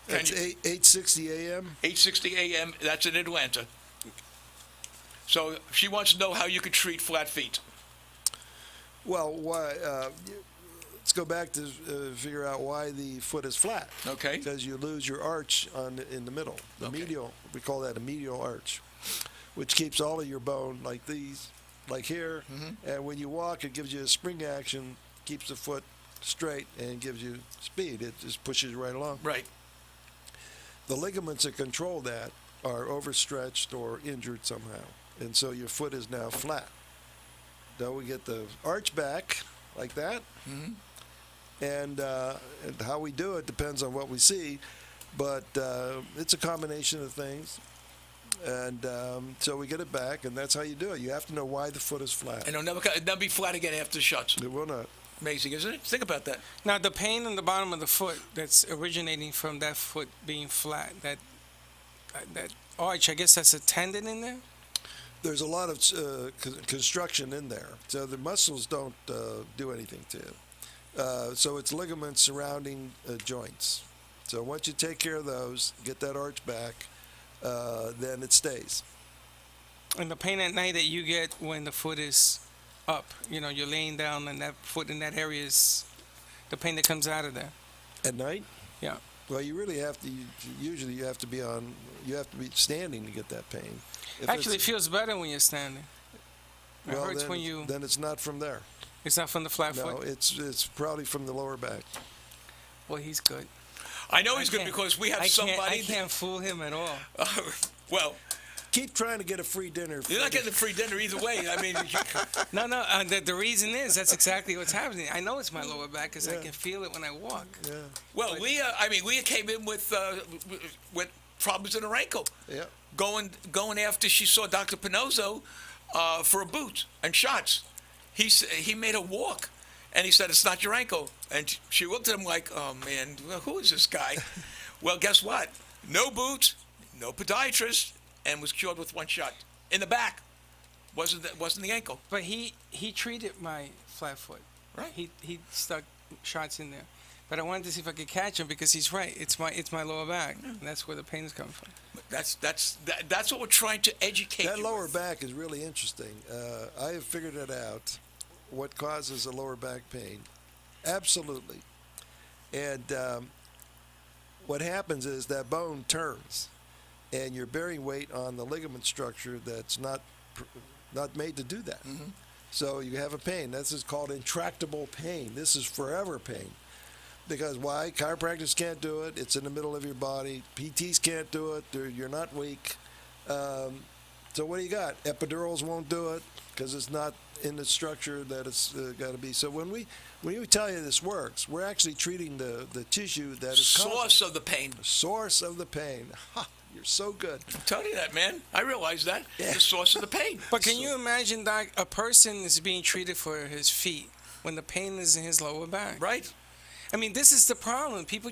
It's 8:60 a.m. 8:60 a.m. That's in Atlanta. So she wants to know how you could treat flat feet. Well, why? Let's go back to figure out why the foot is flat. Okay. Because you lose your arch in the middle. The medial, we call that a medial arch, which keeps all of your bone like these, like here. And when you walk, it gives you a spring action, keeps the foot straight and gives you speed. It just pushes you right along. Right. The ligaments that control that are overstretched or injured somehow, and so your foot is now flat. Now we get the arch back like that, and how we do it depends on what we see, but it's a combination of things. And so we get it back, and that's how you do it. You have to know why the foot is flat. And it'll never be flat again after the shots. It will not. Amazing, isn't it? Think about that. Now, the pain in the bottom of the foot that's originating from that foot being flat, that arch, I guess that's a tendon in there? There's a lot of construction in there, so the muscles don't do anything to it. So it's ligaments surrounding joints. So once you take care of those, get that arch back, then it stays. And the pain at night that you get when the foot is up, you're laying down and that foot in that area is the pain that comes out of there. At night? Yeah. Well, you really have to. Usually, you have to be standing to get that pain. If Actually, it feels better when you're standing. It well, hurts then, when you. Then it's not from there. It's not from the flat No, foot. it's probably from the lower back. Well, he's good. I know he's good because we have somebody. I can't fool him at all. Well, Keep trying to get a free dinner. you're not getting a free dinner either way. I mean, No. The reason is that's exactly what's happening. I know it's my lower back because I Yeah. can feel it when I walk. Yeah, well, Leah came in with problems in her ankle, yeah. going after she saw Dr. Pannozzo for a boot and shots. He made her walk, and he said, "It's not your ankle." And she looked at him like, "Oh man, well, who is this guy?" Well, guess what? No boot, no podiatrist, and was cured with one shot in the back. Wasn't the ankle? But he treated my flat foot. Right. He stuck shots in there. But I wanted to see if I could catch him because he's right. It's my lower back, and that's where the pain is coming from. That's what we're trying to educate That you lower with. back is really interesting. I have figured it out. What causes a lower back pain? Absolutely. And what happens is that bone turns, and you're bearing weight on the ligament structure that's not made to do that. So you have a pain. This is called intractable pain. This is forever pain. Because why? Chiropractors can't do it. It's in the middle of your body. PTs can't do it. You're not weak. So what do you got? Epidurals won't do it because it's not in the structure that it's got to be. So when we tell you this works, we're actually treating the tissue that is Source of the pain. source of the pain. Ha, you're so good. I'm telling you that, man. I realize that. Yeah. The source of the pain. But can you imagine, Doc, a person is being treated for his feet when the pain is in his lower back? Right? I mean, this is the problem. People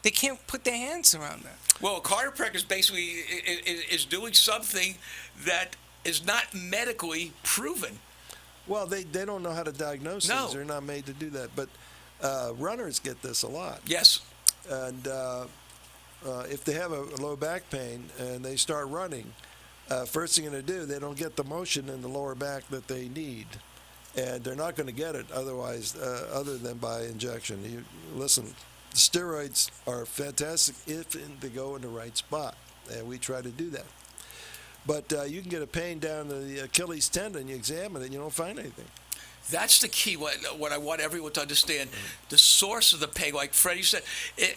they can't put their hands around that. Well, a chiropractor basically is doing something that is not medically proven. Well, they don't know how to diagnose No. things. They're not made to do that. But runners get this a lot. Yes. And if they have a low back pain and they start running, first thing they're going to do, they don't get the motion in the lower back that they need. And they're not going to get it otherwise, other than by injection. Listen, steroids are fantastic if they go in the right spot, and we try to do that. But you can get a pain down the Achilles tendon, you examine it, and you don't find anything. That's the key, what I want everyone to understand. The source of the pain, like Freddy said,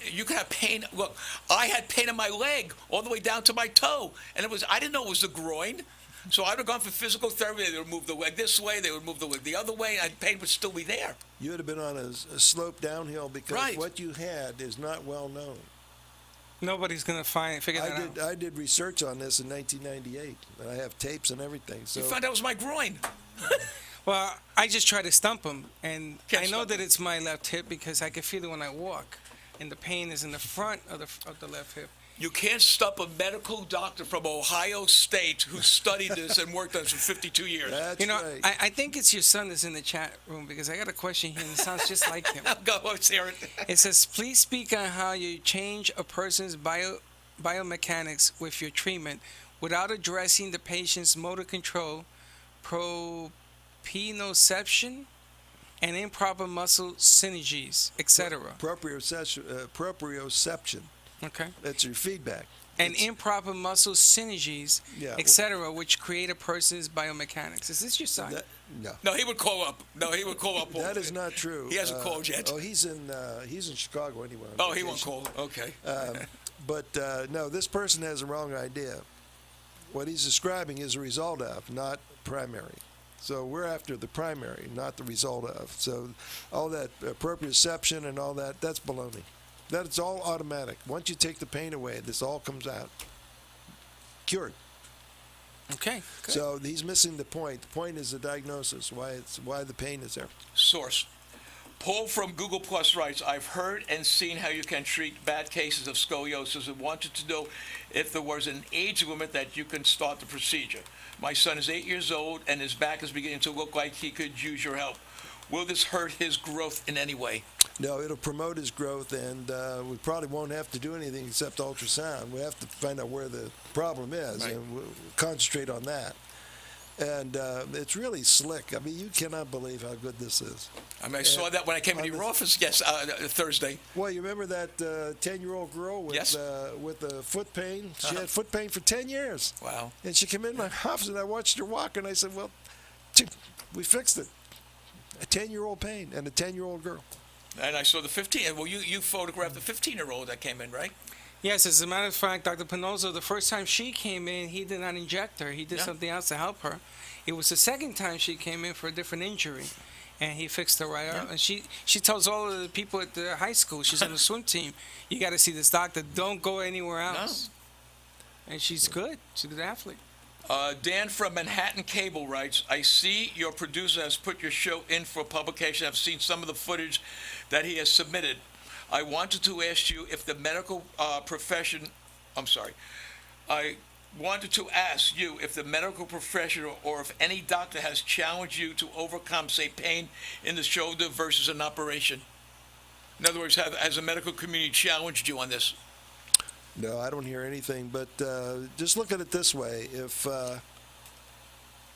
you can have pain. Look, I had pain in my leg all the way down to my toe, and I didn't know it was the groin. So I would have gone for physical therapy. They would move the leg this way, they would move the leg the other way, and pain would still be there. You would have been on a slope downhill because Right. what you had is not well known. Nobody's going to figure that out. I did research on this in 1998, and I have tapes and everything. So You found out it was my groin. Well, I just try to stump him, and Can't I know stump that it's my left hip because I can feel it when I walk, and the pain is in the front of the left hip. You can't stop a medical doctor from Ohio State who studied this and worked on this for 52 years. that's You know, right. I think it's your son that's in the chat room because I got a question here and it sounds just like him. Go, let's hear it. It says, please speak on how you change a person's biomechanics with your treatment without addressing the patient's motor control, proprioception, and improper muscle synergies, etc. Proprioception. Okay. That's your feedback. and improper muscle synergies, Yeah. etc., which create a person's biomechanics. Is this your son? No. No, he would call up. That is not true. He hasn't called yet. Oh, he's in Chicago anyway. on Oh, he won't vacation. call. Okay. But no, this person has a wrong idea. What he's describing is a result of, not primary. So we're after the primary, not the result of. So all that proprioception and all that, that's baloney. That's all automatic. Once you take the pain away, this all comes out. Cured. Okay. Good. So he's missing the point. The point is the diagnosis, why the pain is there. Source. Paul from Google Plus writes, I've heard and seen how you can treat bad cases of scoliosis and wanted to know if there was an age limit that you can start the procedure. My son is 8 years old and his back is beginning to look like he could use your help. Will this hurt his growth in any way? No, it'll promote his growth, and we probably won't have to do anything except ultrasound. We have to find out where the problem is, Right. and we'll concentrate on that. And it's really slick. I mean, you cannot believe how good this is. I mean, I saw that when I came into your office Thursday. Well, you remember that 10-year-old girl with Yes. with foot pain? She had foot pain for 10 years. Wow. And she came in my office, and I watched her walk, and I said, well, we fixed it. A 10-year-old pain and a 10-year-old girl. And I saw the 15. Well, you photographed the 15-year-old that came in, right? Yes, as a matter of fact, Dr. Pannozzo, the first time she came in, he did not inject her. He did Yeah. something else to help her. It was the second time she came in for a different injury, and he fixed her right up. Yeah. And she tells all of the people at the high school, she's on the swim team, you got to see this doctor. Don't go anywhere else. And she's good. She's a good athlete. Dan from Manhattan Cable writes, I see your producer has put your show in for publication. I've seen some of the footage that he has submitted. I wanted to ask you if the medical profession, I wanted to ask you if the medical professional or if any doctor has challenged you to overcome, say, pain in the shoulder versus an operation. In other words, has the medical community challenged you on this? No, I don't hear anything. But just look at it this way: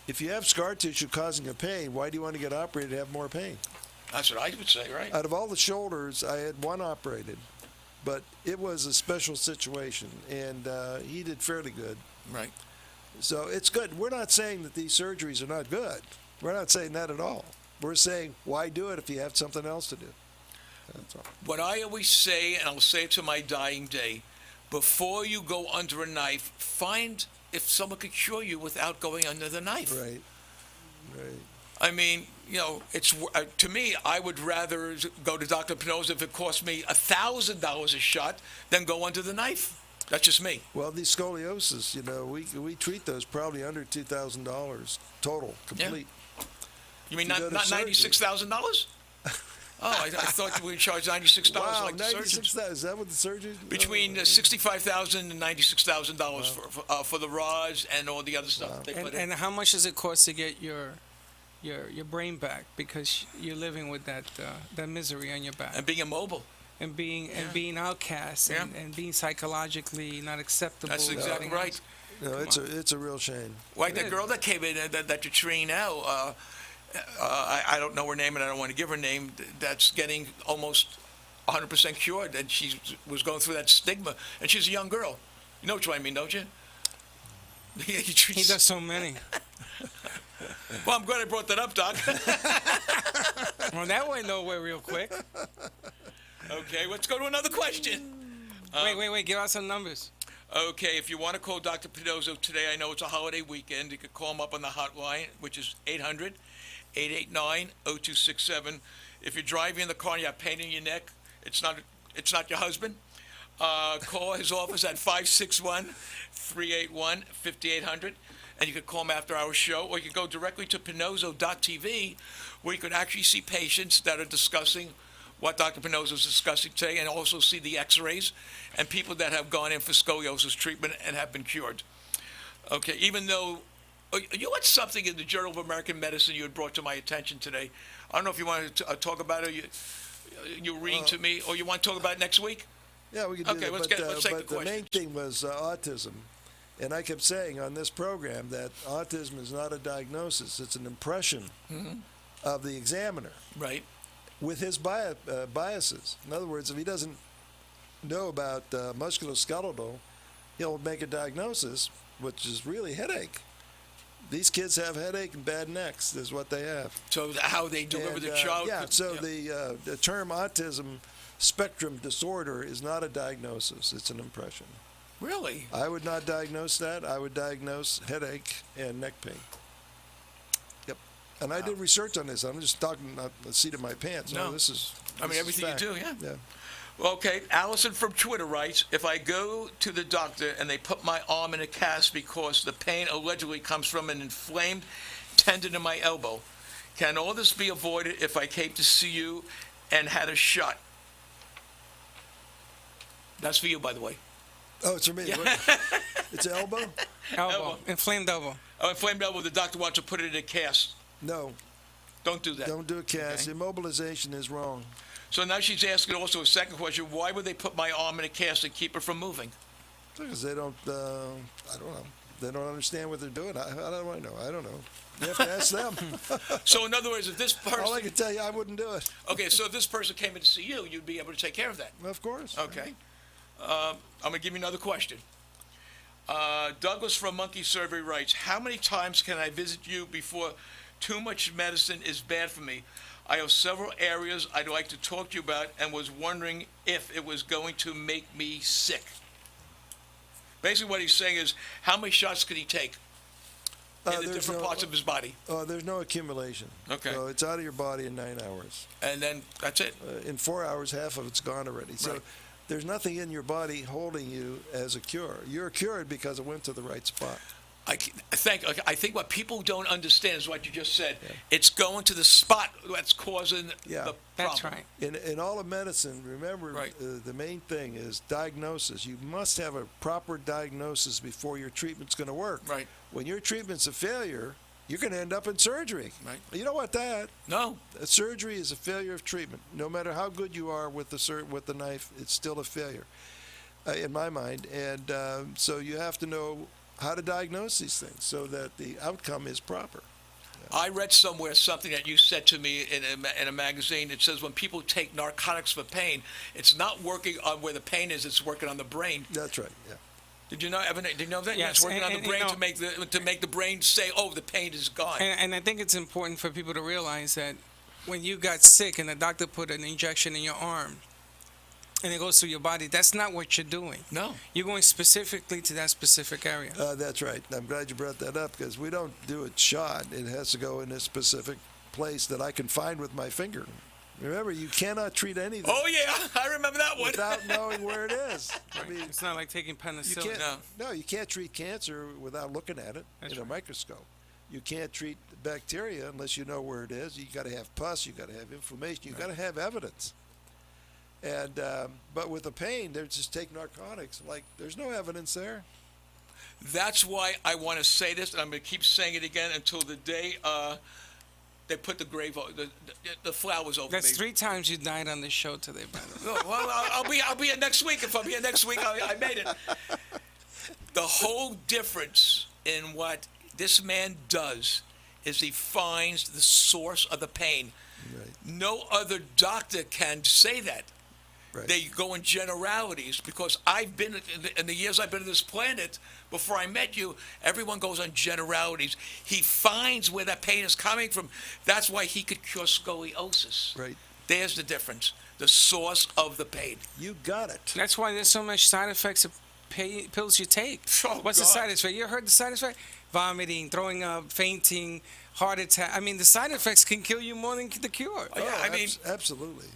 if you have scar tissue causing a pain, why do you want to get operated to have more pain? That's what I would say, right? Out of all the shoulders, I had one operated, but it was a special situation, and he did fairly good. Right. So it's good. We're not saying that these surgeries are not good. We're not saying that at all. We're saying, why do it if you have something else to do? That's all. What I always say, and I'll say it to my dying day, before you go under a knife, find if someone could cure you without going under the knife. Right. Right. I mean, you know, it's to me, I would rather go to Dr. Pannozzo if it cost me $1,000 a shot than go under the knife. That's just me. Well, these scoliosis, you know, we treat those probably under $2,000 total, complete. You mean You go not to surgery. $96,000? Oh, I thought we would charge $96 Wow, like the surgeons. $96,000. Is that what the surgeon? Between $65,000 and $96,000 for the rods and all the other stuff they put in. And how much does it cost to get your brain back, because you're living with that misery on your back And being immobile. and being outcast Yeah. and being psychologically not acceptable. That's and exactly everything right. else. No, it's a real shame. Like that Good. girl that came in that you're treating now, I don't know her name and I don't want to give her name, that's getting almost 100% cured, and she was going through that stigma, and she's a young girl. You know what I mean, don't you? He does so many. Well, I'm glad I brought that up, Doc. Well, that went nowhere real quick. Okay, let's go to another question. Wait. Give out some numbers. Okay, if you want to call Dr. Pannozzo today, I know it's a holiday weekend. You could call him up on the hotline, which is 800-889-0267. If you're driving in the car and you have pain in your neck, it's not your husband. Call his office at 561-381-5800. And you could call him after our show, or you could go directly to Pannozzo.tv, where you could actually see patients that are discussing what Dr. Pannozzo is discussing today, and also see the x-rays and people that have gone in for scoliosis treatment and have been cured. Okay, even though you had something in the Journal of American Medicine you had brought to my attention today. I don't know if you want to talk about it, you're reading to me, or you want to talk about it next week? Yeah, we can do Okay, that. let's but take the but the main questions. thing was autism. And I kept saying on this program that autism is not a diagnosis. It's an impression of the examiner Right. with his biases. In other words, if he doesn't know about musculoskeletal, he'll make a diagnosis, which is really headache. These kids have headache and bad necks is what they have. So how they deliver the child? Yeah, so the term autism spectrum disorder is not a diagnosis. It's an impression. Really? I would not diagnose that. I would diagnose headache and neck pain. Yep. And I did research on this. I'm just talking not the seat of my pants. No. This is Everything fact. you do, yeah. Yeah. Well, okay, Allison from Twitter writes, if I go to the doctor and they put my arm in a cast because the pain allegedly comes from an inflamed tendon in my elbow, can all this be avoided if I came to see you and had a shot? That's for you, by the way. Oh, it's for me. It's elbow? Elbow. Inflamed elbow. Oh, inflamed elbow, the doctor wants to put it in a cast. No. Don't do that. Don't do a cast. Okay. Immobilization is wrong. So now she's asking also a second question. Why would they put my arm in a cast and keep it from moving? Because they don't, I don't know. They don't understand what they're doing. How do I know? I don't know. You have to ask them. So in other words, if this person... All I can tell you, I wouldn't do it. Okay, so if this person came in to see you, you'd be able to take care of that. Of course. Okay. I'm going to give you another question. Douglas from Monkey Survey writes, how many times can I visit you before too much medicine is bad for me? I have several areas I'd like to talk to you about and was wondering if it was going to make me sick. Basically what he's saying is, how many shots could he take in the different parts of his body? There's no accumulation. Okay. So it's out of your body in 9 hours. And then that's it? In 4 hours, half of it's gone already. So Right. there's nothing in your body holding you as a cure. You're cured because it went to the right spot. I think what people don't understand is what you just said. Yeah. It's going to the spot that's causing the problem. That's right. In all of medicine, remember, Right. The main thing is diagnosis. You must have a proper diagnosis before your treatment's going to work. Right. When your treatment's a failure, you're going to end up in surgery. Right. You don't want that. No. Surgery is a failure of treatment. No matter how good you are with the knife, it's still a failure, in my mind. And so you have to know how to diagnose these things so that the outcome is proper. I read somewhere something that you said to me in a magazine. It says when people take narcotics for pain, it's not working on where the pain is; it's working on the brain. That's right. Yeah. Did you know? Did you know that? Yes, It's working on the brain you know, to make the brain say, "Oh, the pain is gone." And I think it's important for people to realize that when you got sick and the doctor put an injection in your arm, and it goes through your body, that's not what you're doing. No. You're going specifically to that specific area. That's right. I'm glad you brought that up because we don't do it shot. It has to go in a specific place that I can find with my finger. Remember, you cannot treat anything. Oh yeah, I remember that one. Without knowing where it is. I mean, It's not like taking you penicillin. can't. No, you can't treat cancer without looking at it That's in a right. microscope. You can't treat bacteria unless you know where it is. You got to have pus. You got to have inflammation. You got to have evidence. And but with the pain, they're just take narcotics. Like there's no evidence there. That's why I want to say this, and I'm going to keep saying it again until the day they put the flowers over That's me. 3 times you died on this show today, by the way. Well, I'll be here next week. If I'm here next week, I made it. The whole difference in what this man does is he finds the source of the pain. Right. No other doctor can say that. Right. They go in generalities because I've been in the years I've been on this planet. Before I met you, everyone goes on generalities. He finds where that pain is coming from. That's why he could cure scoliosis. Right. There's the difference. The source of the pain. You got it. That's why there's so much side effects of pills you take. Oh, What's the God. side effect? You heard the side effect? Vomiting, throwing up, fainting, heart attack. I mean, the side effects can kill you more than the cure. Oh, yeah, I mean, absolutely.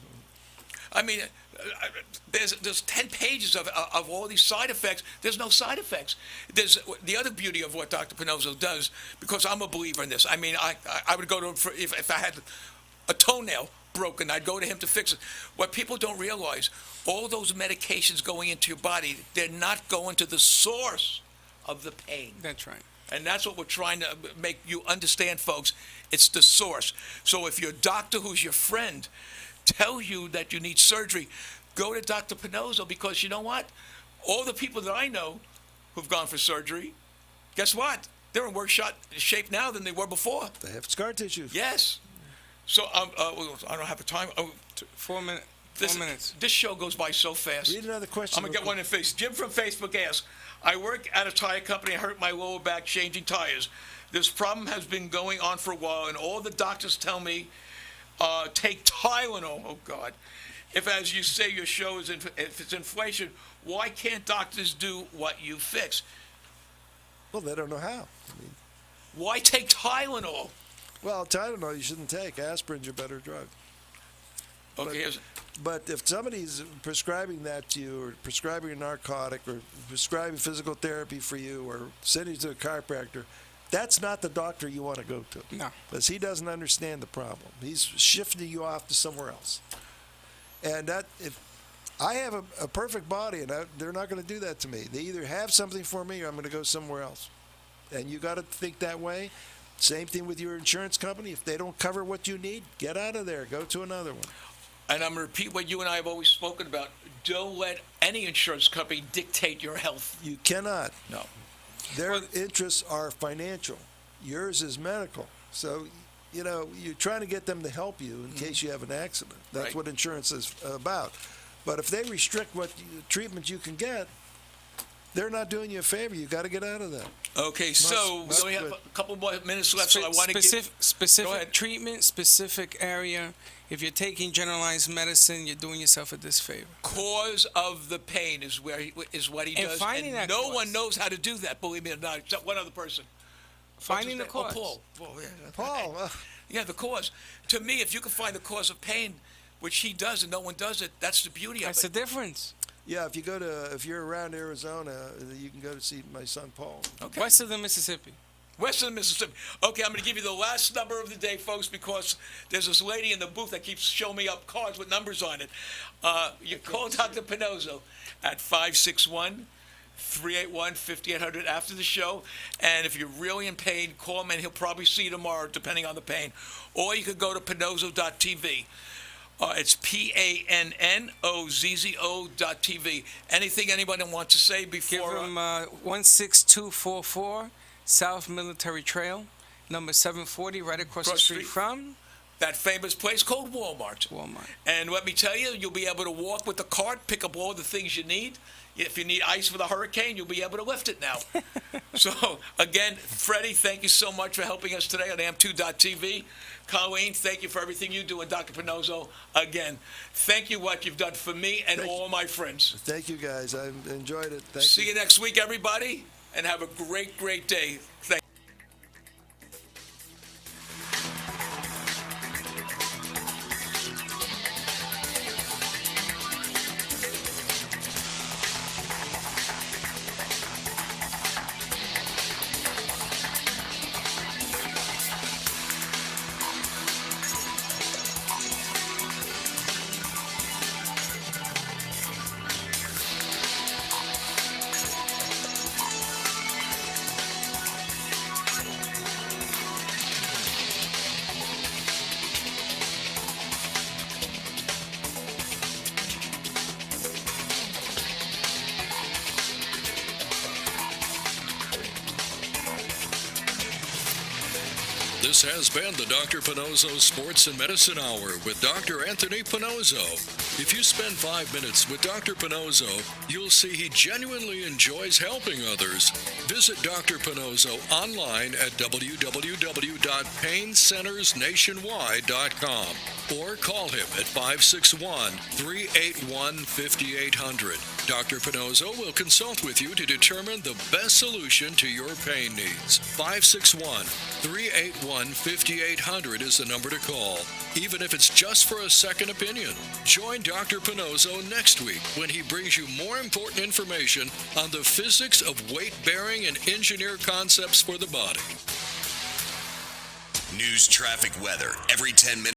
There's 10 pages of all these side effects. There's no side effects. There's the other beauty of what Dr. Pannozzo does, because I'm a believer in this. I mean, I would go to him if I had a toenail broken, I'd go to him to fix it. What people don't realize, all those medications going into your body, they're not going to the source of the pain. That's right. And that's what we're trying to make you understand, folks. It's the source. So if your doctor, who's your friend, tells you that you need surgery, go to Dr. Pannozzo, because you know what? All the people that I know who've gone for surgery, guess what? They're in worse shape now than they were before. They have scar tissue. Yes. So I don't have the time. Oh, 4 minutes. 4 minutes. This show goes by so fast. Read another question. I'm going to get one in face. Jim from Facebook asks, I work at a tire company. I hurt my lower back changing tires. This problem has been going on for a while, and all the doctors tell me, take Tylenol. Oh, God. If, as you say, your show is, if it's inflation, why can't doctors do what you fix? Well, they don't know how. Why take Tylenol? Well, Tylenol you shouldn't take. Aspirin's your better drug. Okay, But if somebody's prescribing that to you, or prescribing a narcotic, or prescribing physical therapy for you, or sending you to a chiropractor, that's not the doctor you want to go to. No. Because he doesn't understand the problem. He's shifting you off to somewhere else. And that, if I have a perfect body, and they're not going to do that to me. They either have something for me, or I'm going to go somewhere else. And you got to think that way. Same thing with your insurance company. If they don't cover what you need, get out of there. Go to another one. and I'm going to repeat what you and I have always spoken about. Don't let any insurance company dictate your health. You cannot. No. Their interests are financial. Yours is medical. So, you know, you're trying to get them to help you in case you have an accident. That's Right. what insurance is about. But if they restrict what treatment you can get, they're not doing you a favor. You got to get out of that. Okay, so we must only have quit. a couple more minutes left, so I want to give... Go Specific ahead. treatment, specific area. If you're taking generalized medicine, you're doing yourself a disfavor. Cause of the pain is what he And does, finding and that no cause. one knows how to do that, believe me or not, except one other person. Finding the What's his name? cause. Oh, Paul. Yeah. Paul, Yeah, the cause. To me, if you can find the cause of pain, which he does and no one does it, that's the beauty of That's the it. difference. yeah, if you're around Arizona, you can go to see my son Paul. Okay. West of the Mississippi. West of the Mississippi. Okay, I'm going to give you the last number of the day, folks, because there's this lady in the booth that keeps showing me up cards with numbers on it. You call Dr. Pannozzo at 561-381-5800 after the show. And if you're really in pain, call him, and he'll probably see you tomorrow, depending on the pain. Or you could go to pannozzo.tv. It's PANNOZZO.TV. Anything anybody wants to say before... Give him 16244 South Military Trail, number 740, right across the street from that famous place called Walmart. Walmart. And let me tell you, you'll be able to walk with the cart, pick up all the things you need. If you need ice for the hurricane, you'll be able to lift it now. So, again, Freddy, thank you so much for helping us today on AM2.TV. Colleen, thank you for everything you do. And Dr. Pannozzo, again, thank you what you've done for me and all my friends. Thank you, guys. I enjoyed it. Thank See you next week, everybody, and have a great, great day. Thank you. This has been the Dr. Pannozzo Sports and Medicine Hour with Dr. Anthony Pannozzo. If you spend 5 minutes with Dr. Pannozzo, you'll see he genuinely enjoys helping others. Visit Dr. Pannozzo online at www.paincentersnationwide.com or call him at 561-381-5800. Dr. Pannozzo will consult with you to determine the best solution to your pain needs. 561-381-5800 is the number to call, even if it's just for a second opinion. Join Dr. Pannozzo next week when he brings you more important information on the physics of weight-bearing and engineer concepts for the body. News, traffic, weather, every 10 minutes.